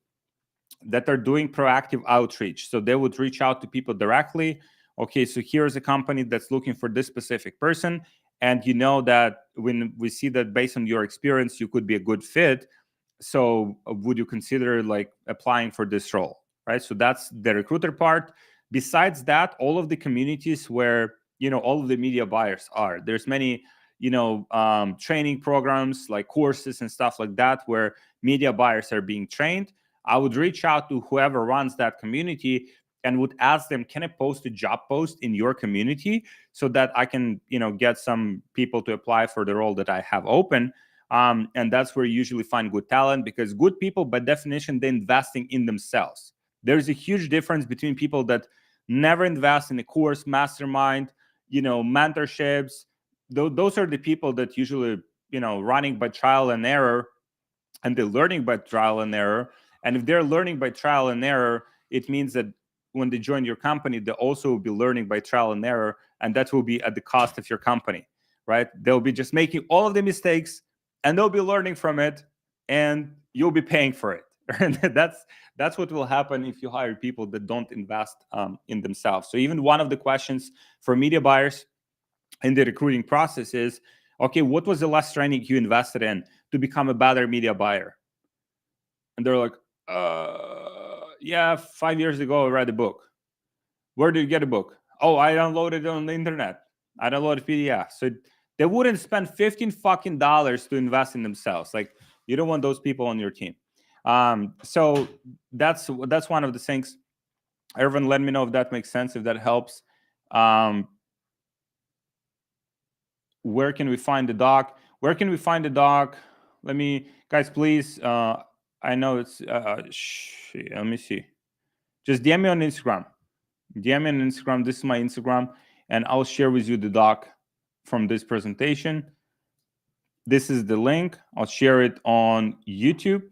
that are doing proactive outreach. So they would reach out to people directly. Okay, so here's a company that's looking for this specific person, and you know that when we see that based on your experience, you could be a good fit. So would you consider like applying for this role, right? So that's the recruiter part. Besides that, all of the communities where all of the media buyers are, there's many training programs like courses and stuff like that where media buyers are being trained. I would reach out to whoever runs that community and would ask them, can I post a job post in your community so that I can get some people to apply for the role that I have open. And that's where you usually find good talent, because good people, by definition, they're investing in themselves. There's a huge difference between people that never invest in a course, mastermind, mentorships. Those are the people that usually, running by trial and error, and they're learning by trial and error. And if they're learning by trial and error, it means that when they join your company, they also will be learning by trial and error, and that will be at the cost of your company, right? They'll be just making all of the mistakes, and they'll be learning from it, and you'll be paying for it. And that's what will happen if you hire people that don't invest in themselves. So even one of the questions for media buyers in the recruiting process is, okay, what was the last training you invested in to become a better media buyer? And they're like, yeah, 5 years ago, I read a book. Where do you get a book? Oh, I downloaded it on the internet. I downloaded PDF. So they wouldn't spend $15 fucking to invest in themselves. Like, you don't want those people on your team. So that's one of the things. Everyone, let me know if that makes sense, if that helps. Where can we find the doc? Where can we find the doc? Let me, guys, please. I know it's. Let me see. Just DM me on Instagram. DM me on Instagram. This is my Instagram, and I'll share with you the doc from this presentation. This is the link. I'll share it on YouTube.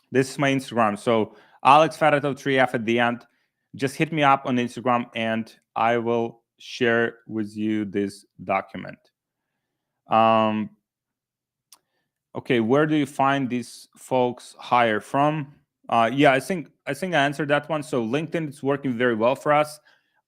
This is my Instagram. So Alex Fedotov 3F at the end. Just hit me up on Instagram and I will share with you this document. Okay, where do you find these folks hire from? Yeah, I think I answered that one. So LinkedIn is working very well for us.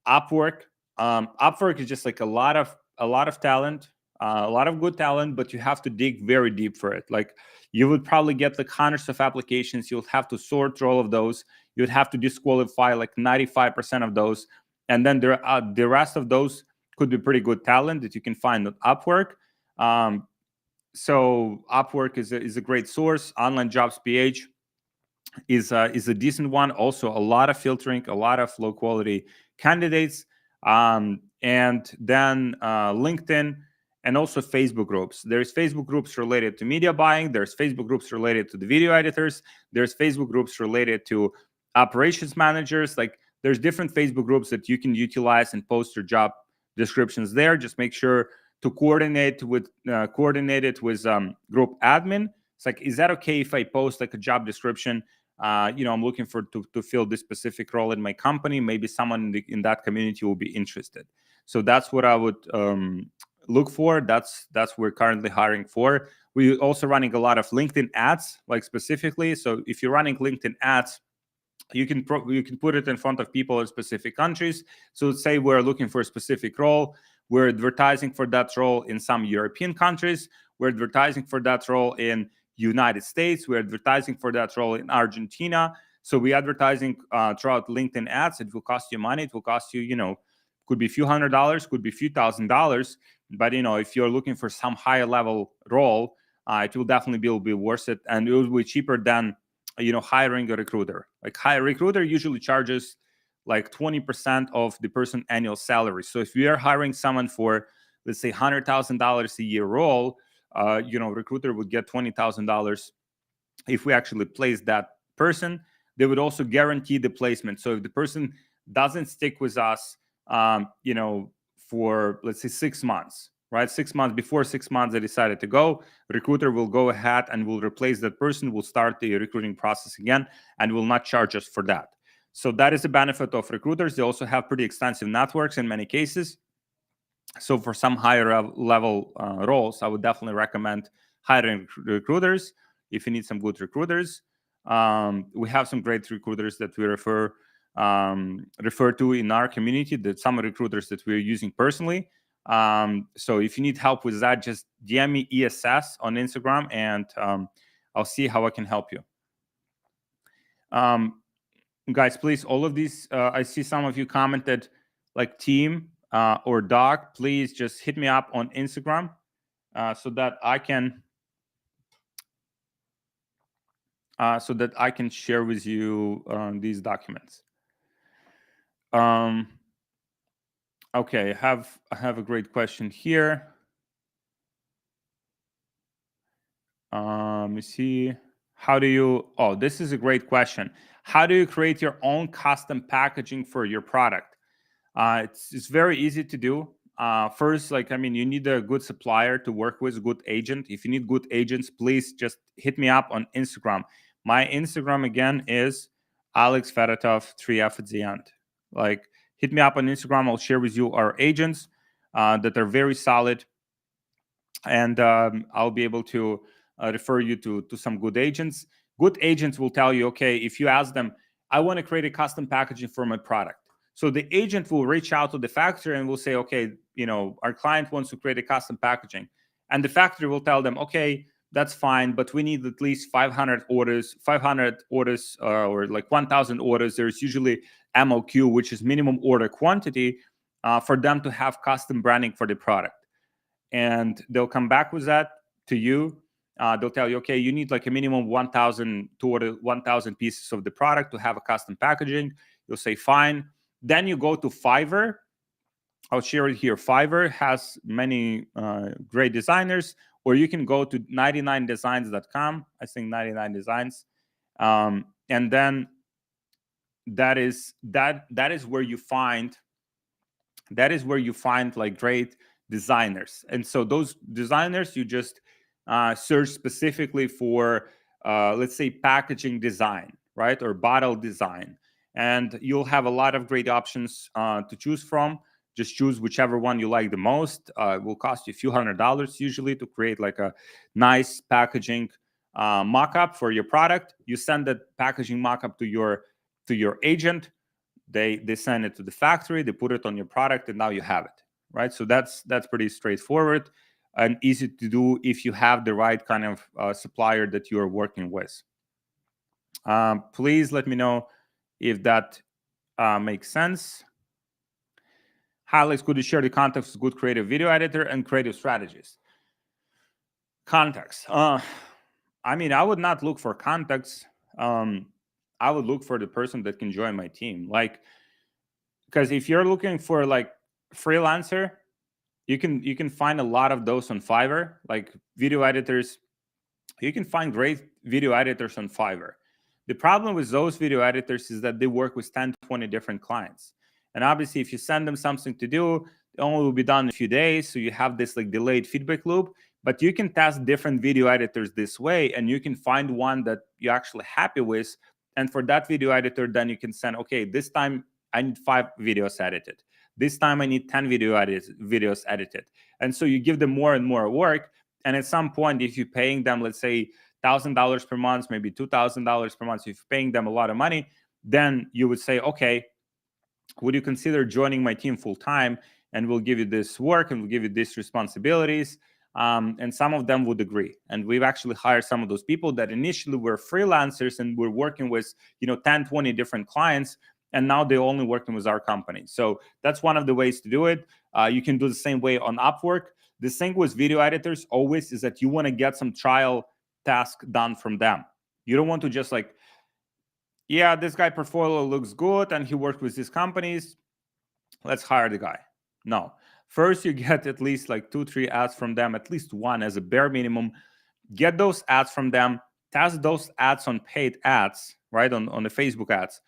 Upwork, Upwork is just like a lot of talent, a lot of good talent, but you have to dig very deep for it. Like you would probably get like hundreds of applications. You'll have to sort through all of those. You'd have to disqualify like 95% of those, and then the rest of those could be pretty good talent that you can find on Upwork. So Upwork is a great source. Online Jobs PH is a decent one. Also, a lot of filtering, a lot of low quality candidates, and then LinkedIn and also Facebook groups. There's Facebook groups related to media buying. There's Facebook groups related to the video editors. There's Facebook groups related to operations managers. Like there's different Facebook groups that you can utilize and post your job descriptions there. Just make sure to coordinate it with group admin. It's like, is that okay if I post like a job description? I'm looking for to fill this specific role in my company. Maybe someone in that community will be interested. So that's what I would look for. That's we're currently hiring for. We're also running a lot of LinkedIn ads, like specifically. So if you're running LinkedIn ads, you can put it in front of people in specific countries. So let's say we're looking for a specific role. We're advertising for that role in some European countries. We're advertising for that role in United States. We're advertising for that role in Argentina. So we're advertising throughout LinkedIn ads. It will cost you money. It will cost you, could be a few $100s, could be a few $1,000s. But, if you're looking for some higher level role, it will definitely be worth it. And it will be cheaper than, hiring a recruiter. Like recruiter usually charges like 20% of the person annual salary. So if we are hiring someone for, let's say, $100,000 a year role, recruiter would get $20,000 if we actually place that person. They would also guarantee the placement. So if the person doesn't stick with us, for, let's say, 6 months, right? 6 months, before 6 months they decided to go, recruiter will go ahead and will replace that person, will start the recruiting process again, and will not charge us for that. So that is a benefit of recruiters. They also have pretty extensive networks in many cases. So for some higher level roles, I would definitely recommend hiring recruiters if you need some good recruiters. We have some great recruiters that we refer to in our community, that some recruiters that we're using personally. So if you need help with that, just DM me ESS on Instagram, and I'll see how I can help you. Guys, please, all of these, I see some of you commented like team or doc. Please just hit me up on Instagram so that I can share with you these documents. Okay, I have a great question here. Let me see. How do you? Oh, this is a great question. How do you create your own custom packaging for your product? It's very easy to do. First, you need a good supplier to work with, a good agent. If you need good agents, please just hit me up on Instagram. My Instagram again is Alex Fedotov 3F at the end. Like, hit me up on Instagram. I'll share with you our agents that are very solid, and I'll be able to refer you to some good agents. Good agents will tell you, okay, if you ask them, I want to create a custom packaging for my product. So the agent will reach out to the factory and will say, okay, our client wants to create a custom packaging. And the factory will tell them, okay, that's fine, but we need at least 500 orders, or like 1,000 orders. There's usually MOQ, which is minimum order quantity, for them to have custom branding for the product. And they'll come back with that to you. They'll tell you, okay, you need like a minimum 1,000 to order 1,000 pieces of the product to have a custom packaging. You'll say, fine. Then you go to Fiverr. I'll share it here. Fiverr has many great designers, or you can go to 99designs.com. I think 99 Designs. And then that is where you find like great designers. And so those designers, you just search specifically for, let's say, packaging design, right, or bottle design, and you'll have a lot of great options to choose from. Just choose whichever one you like the most. It will cost you a few $100s usually to create like a nice packaging mock-up for your product. You send that packaging mock-up to your agent. They send it to the factory. They put it on your product, and now you have it, right? So that's pretty straightforward and easy to do if you have the right kind of supplier that you are working with. Please let me know if that makes sense. Alex, could you share the context of good creative video editor and creative strategies? Context. I mean, I would not look for context. I would look for the person that can join my team. Like, because if you're looking for like freelancer, you can find a lot of those on Fiverr, like video editors. You can find great video editors on Fiverr. The problem with those video editors is that they work with 10, 20 different clients. And obviously, if you send them something to do, it only will be done in a few days. So you have this like delayed feedback loop. But you can test different video editors this way, and you can find one that you're actually happy with. And for that video editor, then you can send, okay, this time I need 5 videos edited. This time I need 10 videos edited. And so you give them more and more work. And at some point, if you're paying them, let's say, $1,000 per month, maybe $2,000 per month, if you're paying them a lot of money, then you would say, okay, would you consider joining my team full time? And we'll give you this work and we'll give you these responsibilities. And some of them would agree. And we've actually hired some of those people that initially were freelancers and were working with, 10, 20 different clients. And now they're only working with our company. So that's one of the ways to do it. You can do the same way on Upwork. The thing with video editors always is that you want to get some trial task done from them. You don't want to just like, yeah, this guy portfolio looks good and he worked with these companies. Let's hire the guy. No. First, you get at least like 2-3 ads from them, at least one as a bare minimum. Get those ads from them, test those ads on paid ads, right, on the Facebook ads,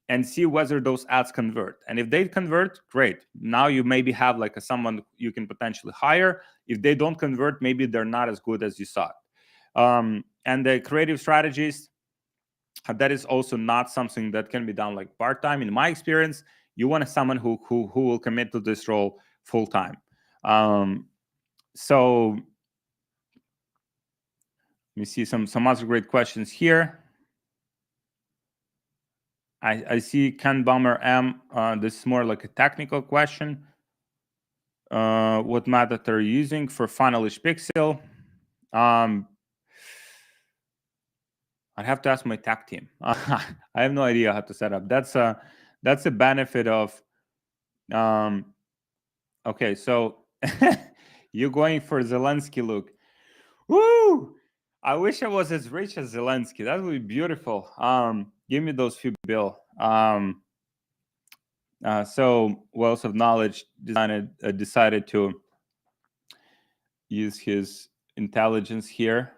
and see whether those ads convert. And if they convert, great. Now you maybe have like someone you can potentially hire. If they don't convert, maybe they're not as good as you thought. And the creative strategies, that is also not something that can be done like part-time. In my experience, you want someone who will commit to this role full-time. So let me see some other great questions here. I see Ken Bummer M. This is more like a technical question. What method are you using for Funnelish Pixel? I'd have to ask my tech team. I have no idea how to set up. That's a benefit of. Okay, so you're going for Zelensky look. Woo! I wish I was as rich as Zelensky. That would be beautiful. Give me those few bill. So Wealth of Knowledge decided to use his intelligence here.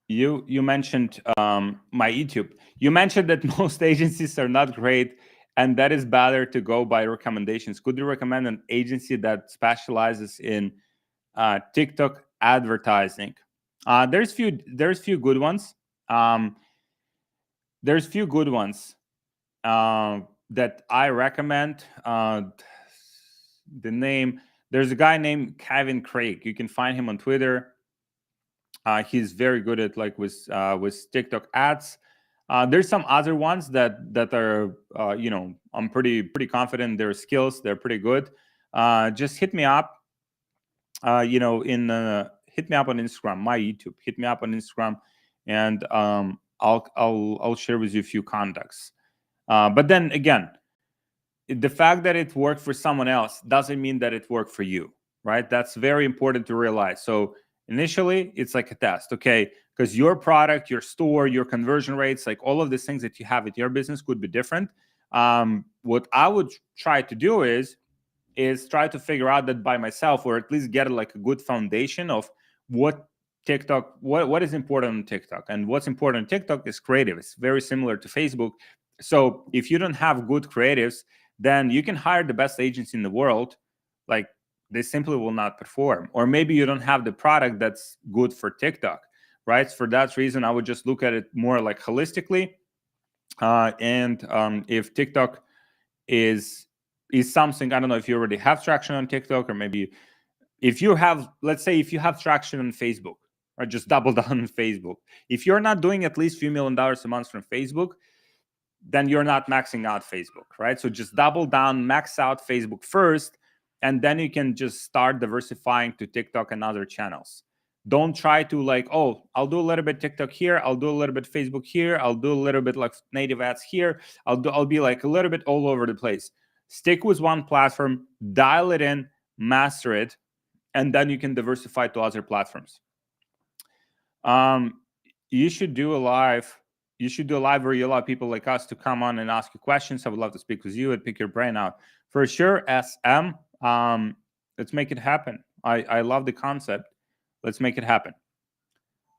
You mentioned my YouTube. You mentioned that most agencies are not great, and that is better to go by recommendations. Could you recommend an agency that specializes in TikTok advertising? There's few good ones. There's few good ones that I recommend. The name, there's a guy named Kevin Craig. You can find him on Twitter. He's very good at like with TikTok ads. There's some other ones that are I'm pretty confident their skills. They're pretty good. Just hit me up. Hit me up on Instagram, my YouTube. Hit me up on Instagram, and I'll share with you a few contacts. But then again, the fact that it worked for someone else doesn't mean that it worked for you, right? That's very important to realize. So initially, it's like a test, okay? Because your product, your store, your conversion rates, like all of these things that you have at your business could be different. What I would try to do is try to figure out that by myself, or at least get like a good foundation of what TikTok, what is important on TikTok. And what's important on TikTok is creative. It's very similar to Facebook. So if you don't have good creatives, then you can hire the best agency in the world, like they simply will not perform. Or maybe you don't have the product that's good for TikTok, right? For that reason, I would just look at it more like holistically. If TikTok is something, I don't know if you already have traction on TikTok, or maybe if you have, let's say if you have traction on Facebook, right, just double down on Facebook. If you're not doing at least $few million a month from Facebook, then you're not maxing out Facebook, right? So just double down, max out Facebook first, and then you can just start diversifying to TikTok and other channels. Don't try to like, oh, I'll do a little bit TikTok here, I'll do a little bit Facebook here, I'll do a little bit like native ads here, I'll be like a little bit all over the place. Stick with one platform, dial it in, master it, and then you can diversify to other platforms. You should do a live. You should do a live where you allow people like us to come on and ask you questions. I would love to speak with you and pick your brain out. For sure, SM. Let's make it happen. I love the concept. Let's make it happen.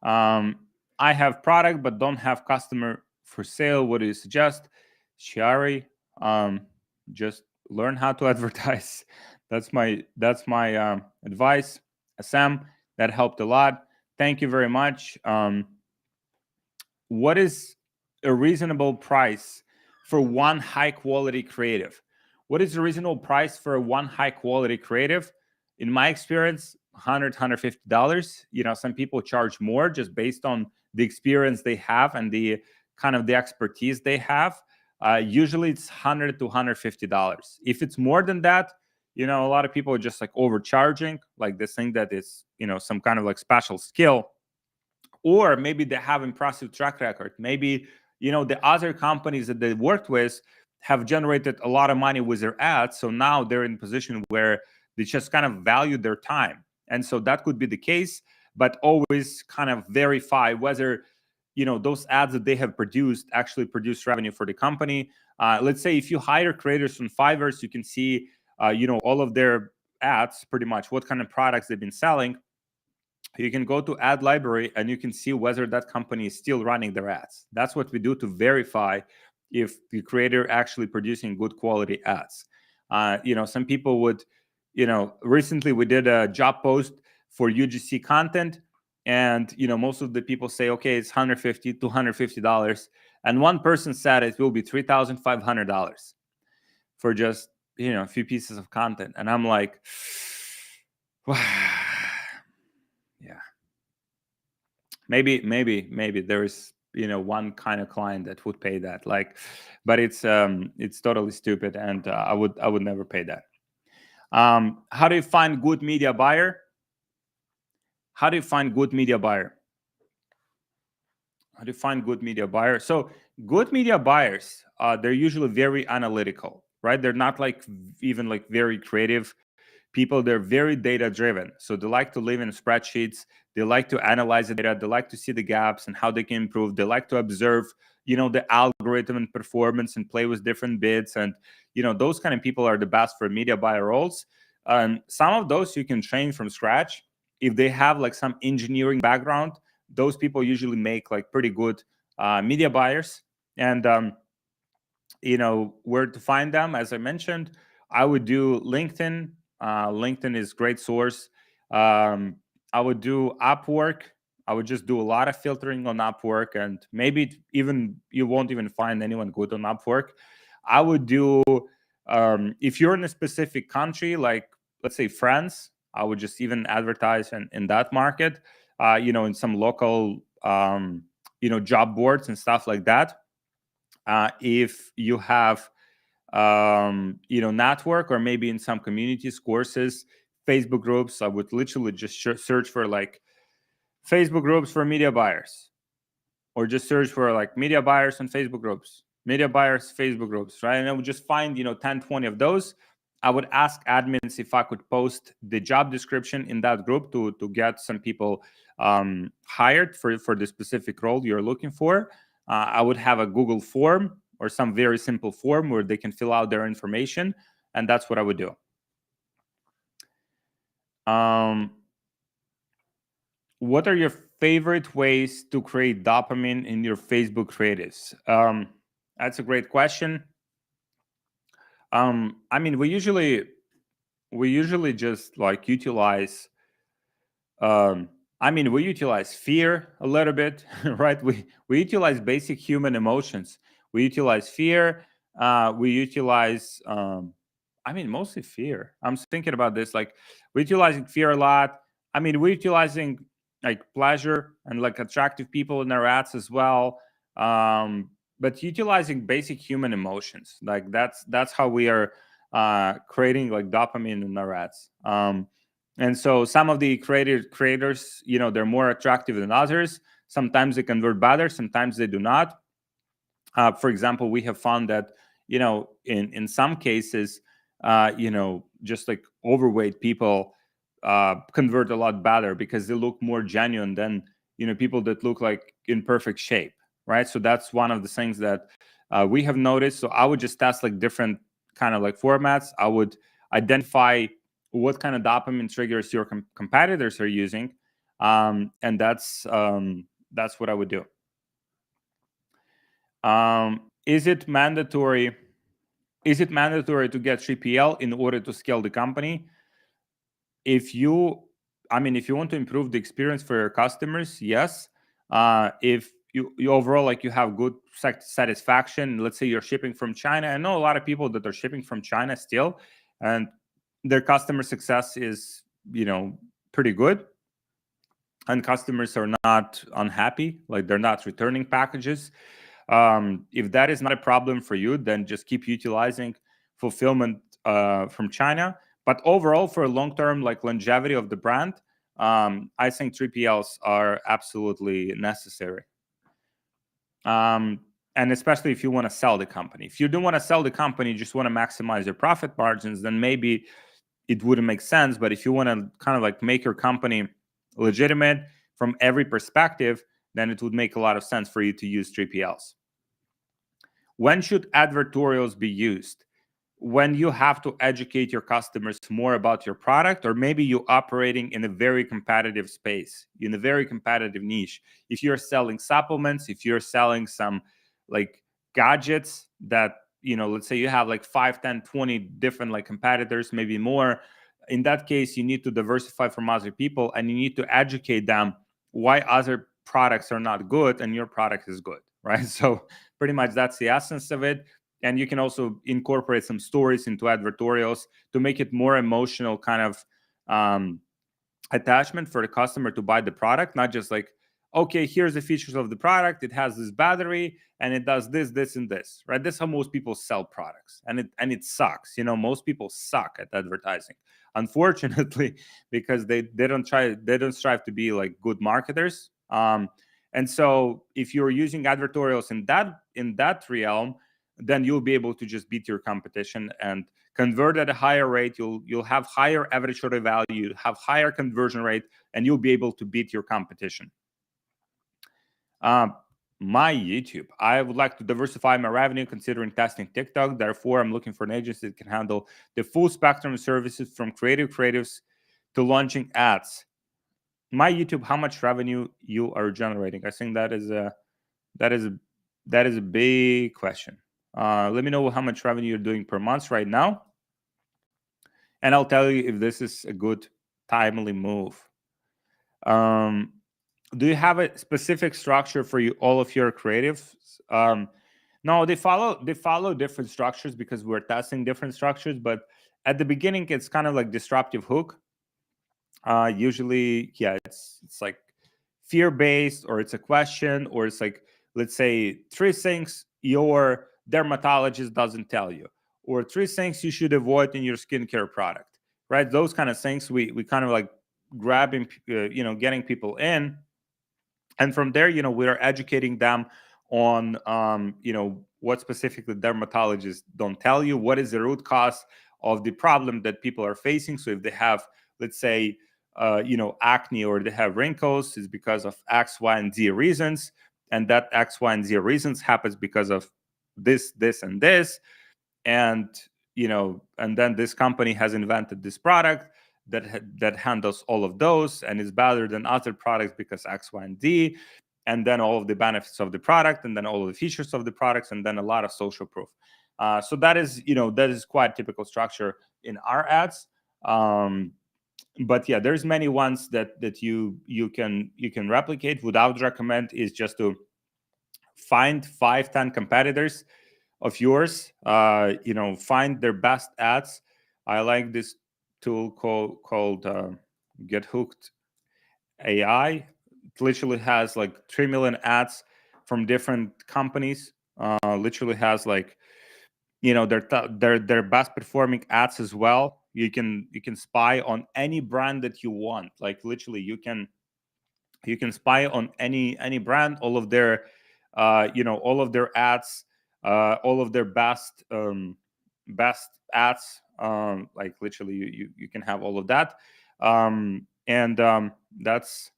I have product but don't have customer for sale. What do you suggest? Shari, just learn how to advertise. That's my advice. SM, that helped a lot. Thank you very much. What is a reasonable price for one high quality creative? What is a reasonable price for one high quality creative? In my experience, $100, $150. You know, some people charge more just based on the experience they have and the kind of the expertise they have. Usually it's $100 to $150. If it's more than that, you know, a lot of people are just like overcharging, like this thing that is, you know, some kind of like special skill. Or maybe they have impressive track record. Maybe, you know, the other companies that they worked with have generated a lot of money with their ads. So now they're in a position where they just kind of value their time. And so that could be the case, but always kind of verify whether, you know, those ads that they have produced actually produce revenue for the company. Let's say if you hire creators from Fiverr, you can see, you know, all of their ads, pretty much what kind of products they've been selling. You can go to ad library and you can see whether that company is still running their ads. That's what we do to verify if the creator actually producing good quality ads. You know, some people would, you know, recently we did a job post for UGC content, and you know, most of the people say, okay, it's $150 to $250, and one person said it will be $3,500 for just, you know, a few pieces of content, and I'm like, wow. Yeah, maybe there is, you know, one kind of client that would pay that, like, but it's totally stupid, and I would never pay that. How do you find good media buyer? How do you find good media buyer? How do you find good media buyer? So good media buyers, they're usually very analytical, right? They're not like even like very creative people. They're very data driven. So they like to live in spreadsheets. They like to analyze the data. They like to see the gaps and how they can improve. They like to observe, you know, the algorithm and performance and play with different bids. And, you know, those kind of people are the best for media buyer roles. Some of those you can train from scratch. If they have like some engineering background, those people usually make like pretty good media buyers. And, you know, where to find them, as I mentioned, I would do LinkedIn. LinkedIn is great source. I would do Upwork. I would just do a lot of filtering on Upwork, and maybe even you won't even find anyone good on Upwork. I would do, if you're in a specific country, like let's say France, I would just even advertise in that market, you know, in some local, you know, job boards and stuff like that. If you have, you know, network, or maybe in some communities, courses, Facebook groups, I would literally just search for like Facebook groups for media buyers, or just search for like media buyers on Facebook groups, media buyers Facebook groups, right? And I would just find, you know, 10, 20 of those. I would ask admins if I could post the job description in that group to get some people hired for the specific role you're looking for. I would have a Google form or some very simple form where they can fill out their information, and that's what I would do. What are your favorite ways to create dopamine in your Facebook creatives? That's a great question. I mean, we usually, we usually just like utilize we utilize fear a little bit, right? We utilize basic human emotions. We utilize fear. We utilize, mostly fear. I'm thinking about this. Like, we're utilizing fear a lot. We're utilizing like pleasure and like attractive people in our ads as well. But utilizing basic human emotions, like that's how we are creating like dopamine in our ads. And so some of the creators, they're more attractive than others. Sometimes they convert better, sometimes they do not. For example, we have found that, in some cases, just like overweight people convert a lot better because they look more genuine than, people that look like in perfect shape, right? So that's one of the things that we have noticed. So I would just test like different kind of like formats. I would identify what kind of dopamine triggers your competitors are using, and that's what I would do. Is it mandatory? Is it mandatory to get 3PL in order to scale the company? If you want to improve the experience for your customers, yes. If you overall, like, you have good satisfaction, let's say you're shipping from China. I know a lot of people that are shipping from China still, and their customer success is, pretty good, and customers are not unhappy, like they're not returning packages. If that is not a problem for you, then just keep utilizing fulfillment from China. But overall, for long-term like longevity of the brand, I think 3PLs are absolutely necessary. And especially if you want to sell the company. If you don't want to sell the company, you just want to maximize your profit margins, then maybe it wouldn't make sense. But if you want to kind of like make your company legitimate from every perspective, then it would make a lot of sense for you to use 3PLs. When should advertorials be used? When you have to educate your customers more about your product, or maybe you're operating in a very competitive space, in a very competitive niche. If you're selling supplements, if you're selling some like gadgets that, let's say you have like 5, 10, 20 different like competitors, maybe more. In that case, you need to diversify from other people, and you need to educate them why other products are not good and your product is good, right? So pretty much that's the essence of it. And you can also incorporate some stories into advertorials to make it more emotional kind of attachment for the customer to buy the product, not just like, okay, here's the features of the product, it has this battery and it does this, this, and this, right? That's how most people sell products, and it sucks. Most people suck at advertising, unfortunately, because they don't strive to be like good marketers. And so if you're using advertorials in that realm, then you'll be able to just beat your competition and convert at a higher rate. You'll have higher average order value, have higher conversion rate, and you'll be able to beat your competition. My YouTube. I would like to diversify my revenue considering testing TikTok. Therefore, I'm looking for an agency that can handle the full spectrum of services from creatives to launching ads. My YouTube, how much revenue you are generating? I think that is a big question. Let me know how much revenue you're doing per month right now, and I'll tell you if this is a good timely move. Do you have a specific structure for all of your creatives? No, they follow different structures because we're testing different structures. But at the beginning, it's kind of like disruptive hook. Usually, yeah, it's like fear-based, or it's a question, or it's like, let's say, 3 things your dermatologist doesn't tell you, or 3 things you should avoid in your skincare product, right? Those kind of things we kind of like grabbing, getting people in. And from there, we are educating them on, what specifically dermatologists don't tell you, what is the root cause of the problem that people are facing. So if they have, let's say, acne, or they have wrinkles, is because of X, Y, and Z reasons. And that X, Y, and Z reasons happens because of this, and this. And, and then this company has invented this product that handles all of those and is better than other products because X, Y, and Z. And then all of the benefits of the product, and then all of the features of the products, and then a lot of social proof. So that is quite typical structure in our ads. But yeah, there's many ones that you can replicate. What I would recommend is just to find 5-10 competitors of yours. Find their best ads. I like this tool called Get Hooked AI. It literally has like 3 million ads from different companies. Literally has like their best performing ads as well. You can spy on any brand that you want. Like literally, you can spy on any brand, all of their all of their ads, all of their best ads. Like literally, you can have all of that. And that's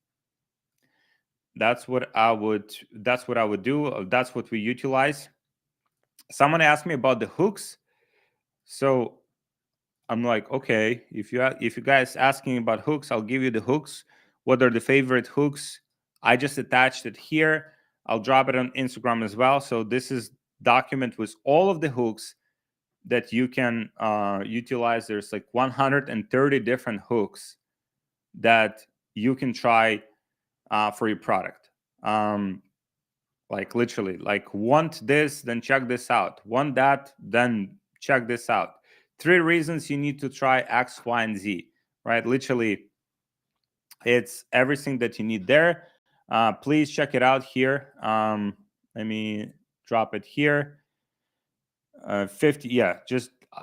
what I would do. That's what we utilize. Someone asked me about the hooks, so I'm like, okay, if you guys asking about hooks, I'll give you the hooks. What are the favorite hooks? I just attached it here. I'll drop it on Instagram as well. So this is document with all of the hooks that you can utilize. There's like 130 different hooks that you can try for your product. Like literally, like want this, then check this out. Want that, then check this out. 3 reasons you need to try X, Y, and Z, right? Literally, it's everything that you need there. Please check it out here. Let me drop it here. 50, yeah,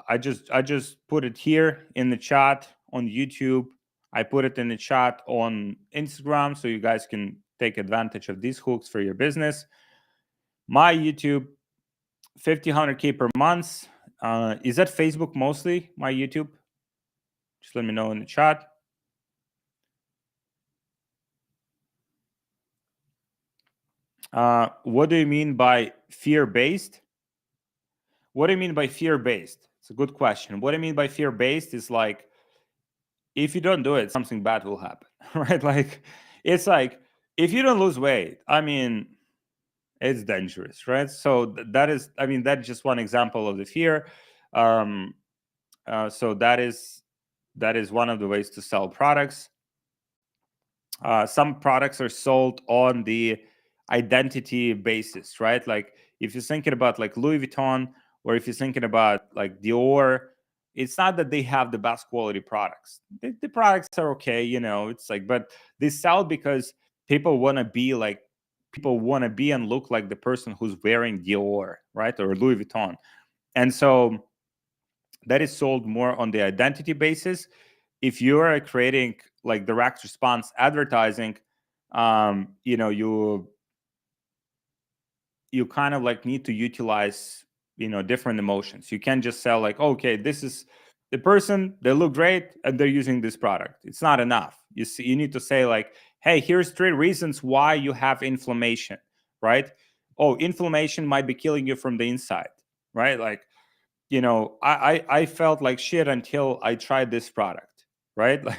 I just put it here in the chat on YouTube. I put it in the chat on Instagram, so you guys can take advantage of these hooks for your business. My YouTube, 100K per month. Is that Facebook mostly, my YouTube? Just let me know in the chat. What do you mean by fear-based? What do you mean by fear-based? It's a good question. What I mean by fear-based is like, if you don't do it, something bad will happen, right? Like, it's like, if you don't lose weight, I mean, it's dangerous, right? So that's just one example of the fear. So that is one of the ways to sell products. Some products are sold on the identity basis, right? Like if you're thinking about like Louis Vuitton, or if you're thinking about like Dior, it's not that they have the best quality products. The products are okay, it's like, but they sell because people want to be and look like the person who's wearing Dior, right? Or Louis Vuitton. And so that is sold more on the identity basis. If you are creating like direct response advertising, you kind of like need to utilize different emotions. You can't just sell like, okay, this is the person, they look great and they're using this product. It's not enough. You need to say like, hey, here's 3 reasons why you have inflammation, right? Oh, inflammation might be killing you from the inside, right? Like, I felt like shit until I tried this product, right? Like,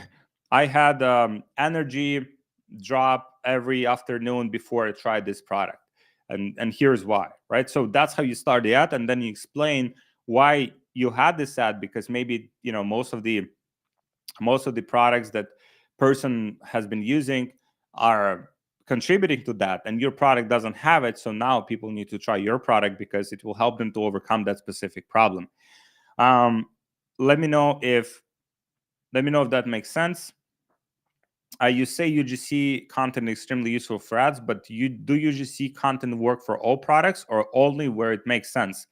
I had energy drop every afternoon before I tried this product, and here's why, right? So that's how you start the ad, and then you explain why you had this ad, because maybe most of the products that person has been using are contributing to that, and your product doesn't have it. So now people need to try your product because it will help them to overcome that specific problem. Let me know if that makes sense. You say UGC content extremely useful for ads, but do UGC content work for all products or only where it makes sense?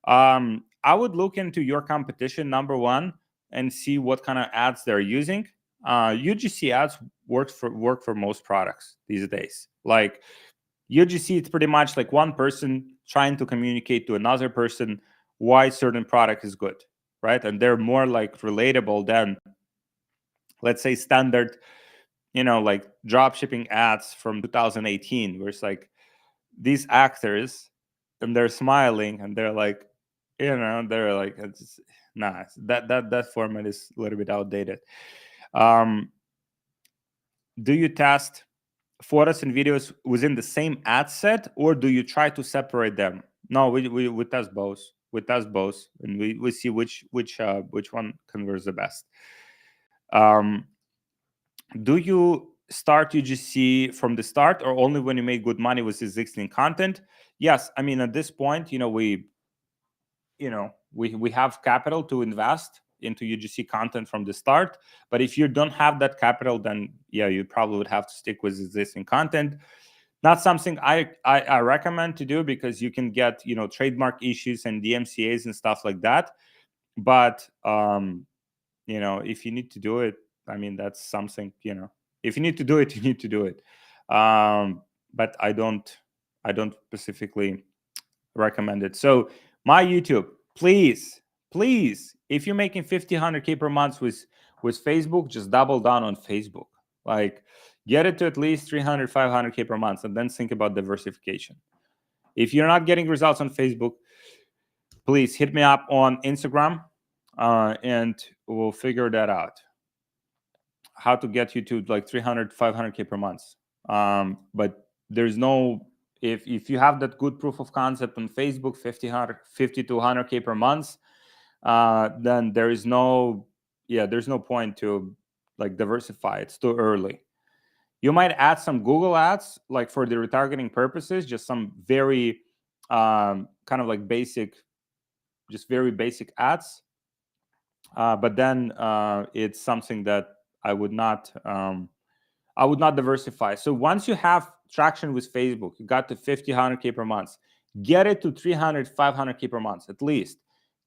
I would look into your competition, number one, and see what kind of ads they're using. UGC ads work for most products these days. Like UGC, it's pretty much like one person trying to communicate to another person why certain product is good, right? And they're more like relatable than, let's say, standard, like drop shipping ads from 2018, where it's like these actors and they're smiling and they're like, they're like, nah, that format is a little bit outdated. Do you test photos and videos within the same ad set, or do you try to separate them? No, we test both. test both, and we see which one converts the best. Do you start UGC from the start, or only when you make good money with existing content? Yes, I mean, at this point, we have capital to invest into UGC content from the start. But if you don't have that capital, then yeah, you probably would have to stick with existing content. Not something I recommend to do, because you can get trademark issues and DMCAs and stuff like that. But if you need to do it, I mean, that's something, if you need to do it, you need to do it. But I don't specifically recommend it. So my YouTube, please, if you're making 50, 100K per month with Facebook, just double down on Facebook. Like, get it to at least 300, 500K per month, and then think about diversification. If you're not getting results on Facebook, please hit me up on Instagram, and we'll figure that out. How to get you to like 300, 500K per month. But there's no, if you have that good proof of concept on Facebook, 50 to 100K per month, then there's no point to like diversify. It's too early. You might add some Google ads, like for the retargeting purposes, just some very kind of like very basic ads. But then it's something that I would not diversify. So once you have traction with Facebook, you got to 50, 100K per month, get it to 300, 500K per month at least.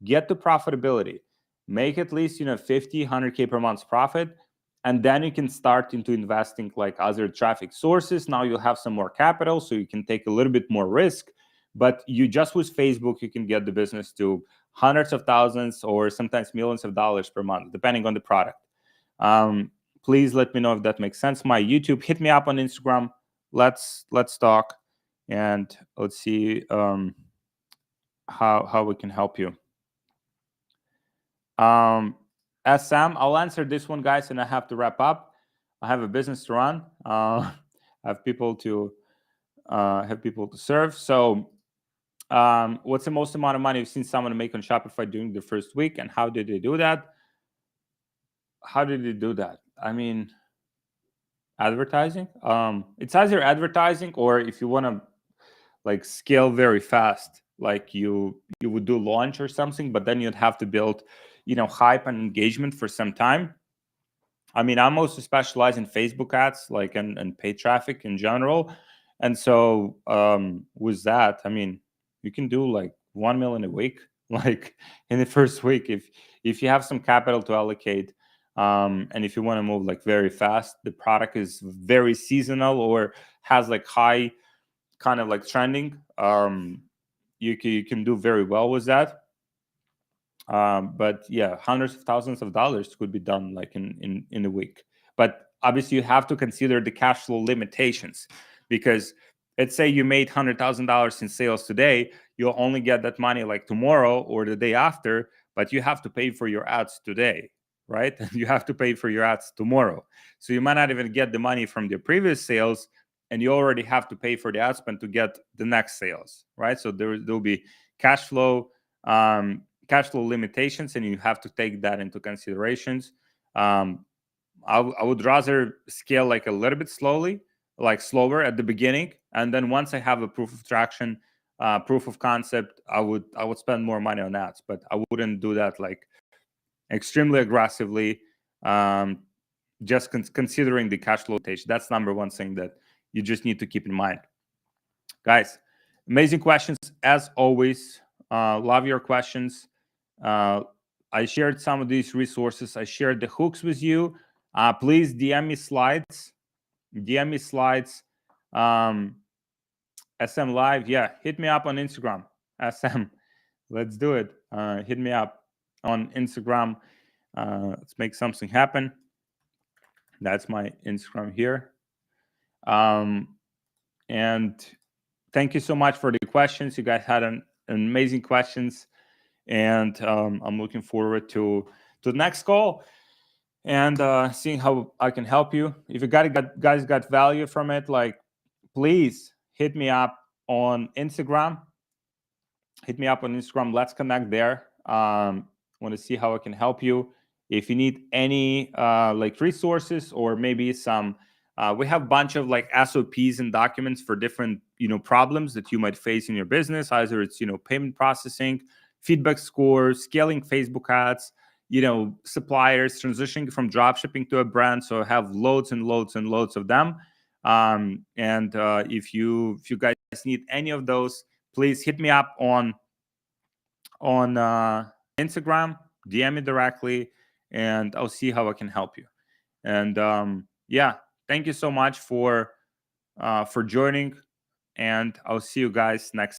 Get to profitability. Make at least 50, 100K per month profit, and then you can start into investing like other traffic sources. Now you'll have some more capital, so you can take a little bit more risk. But you just with Facebook, you can get the business to hundreds of thousands or sometimes millions of dollars per month, depending on the product. Please let me know if that makes sense. My YouTube, hit me up on Instagram. Let's talk, and let's see how we can help you. SM, I'll answer this one, guys, and I have to wrap up. I have a business to run. I have people to serve. So, what's the most amount of money you've seen someone make on Shopify during the first week, and how did they do that? I mean, advertising. It's either advertising, or if you want to like scale very fast, like you would do launch or something, but then you'd have to build hype and engagement for some time. I mean, I'm mostly specialized in Facebook ads, like and paid traffic in general. And so with that, I mean, you can do like 1 million a week, like in the first week, if you have some capital to allocate. And if you want to move like very fast, the product is very seasonal or has like high kind of like trending, you can do very well with that. But yeah, hundreds of thousands of dollars could be done like in a week. But obviously you have to consider the cash flow limitations, because let's say you made $100,000 in sales today, you'll only get that money like tomorrow or the day after, but you have to pay for your ads today, right? And you have to pay for your ads tomorrow. So you might not even get the money from the previous sales, and you already have to pay for the ad spend to get the next sales, right? So there'll be cash flow limitations, and you have to take that into considerations. I would rather scale like a little bit slower at the beginning, and then once I have a proof of traction, proof of concept, I would spend more money on ads. But I wouldn't do that like extremely aggressively, just considering the cash flow limitation. That's number one thing that you just need to keep in mind. Guys, amazing questions as always. Love your questions. I shared some of these resources. I shared the hooks with you. Please DM me slides. SM Live. Yeah, hit me up on Instagram. SM, let's do it. Hit me up on Instagram. Let's make something happen. That's my Instagram here. And thank you so much for the questions. You guys had an amazing questions, and I'm looking forward to the next call and seeing how I can help you. If you guys got value from it, like, please hit me up on Instagram. hit me up on Instagram. Let's connect there. Want to see how I can help you. If you need any like resources, or maybe some, we have a bunch of like SOPs and documents for different problems that you might face in your business. Either it's payment processing, feedback scores, scaling Facebook ads, suppliers, transitioning from drop shipping to a brand. So I have loads and loads and loads of them. And if you guys need any of those, please hit me up on Instagram, DM me directly, and I'll see how I can help you. And yeah, thank you so much for joining, and I'll see you guys next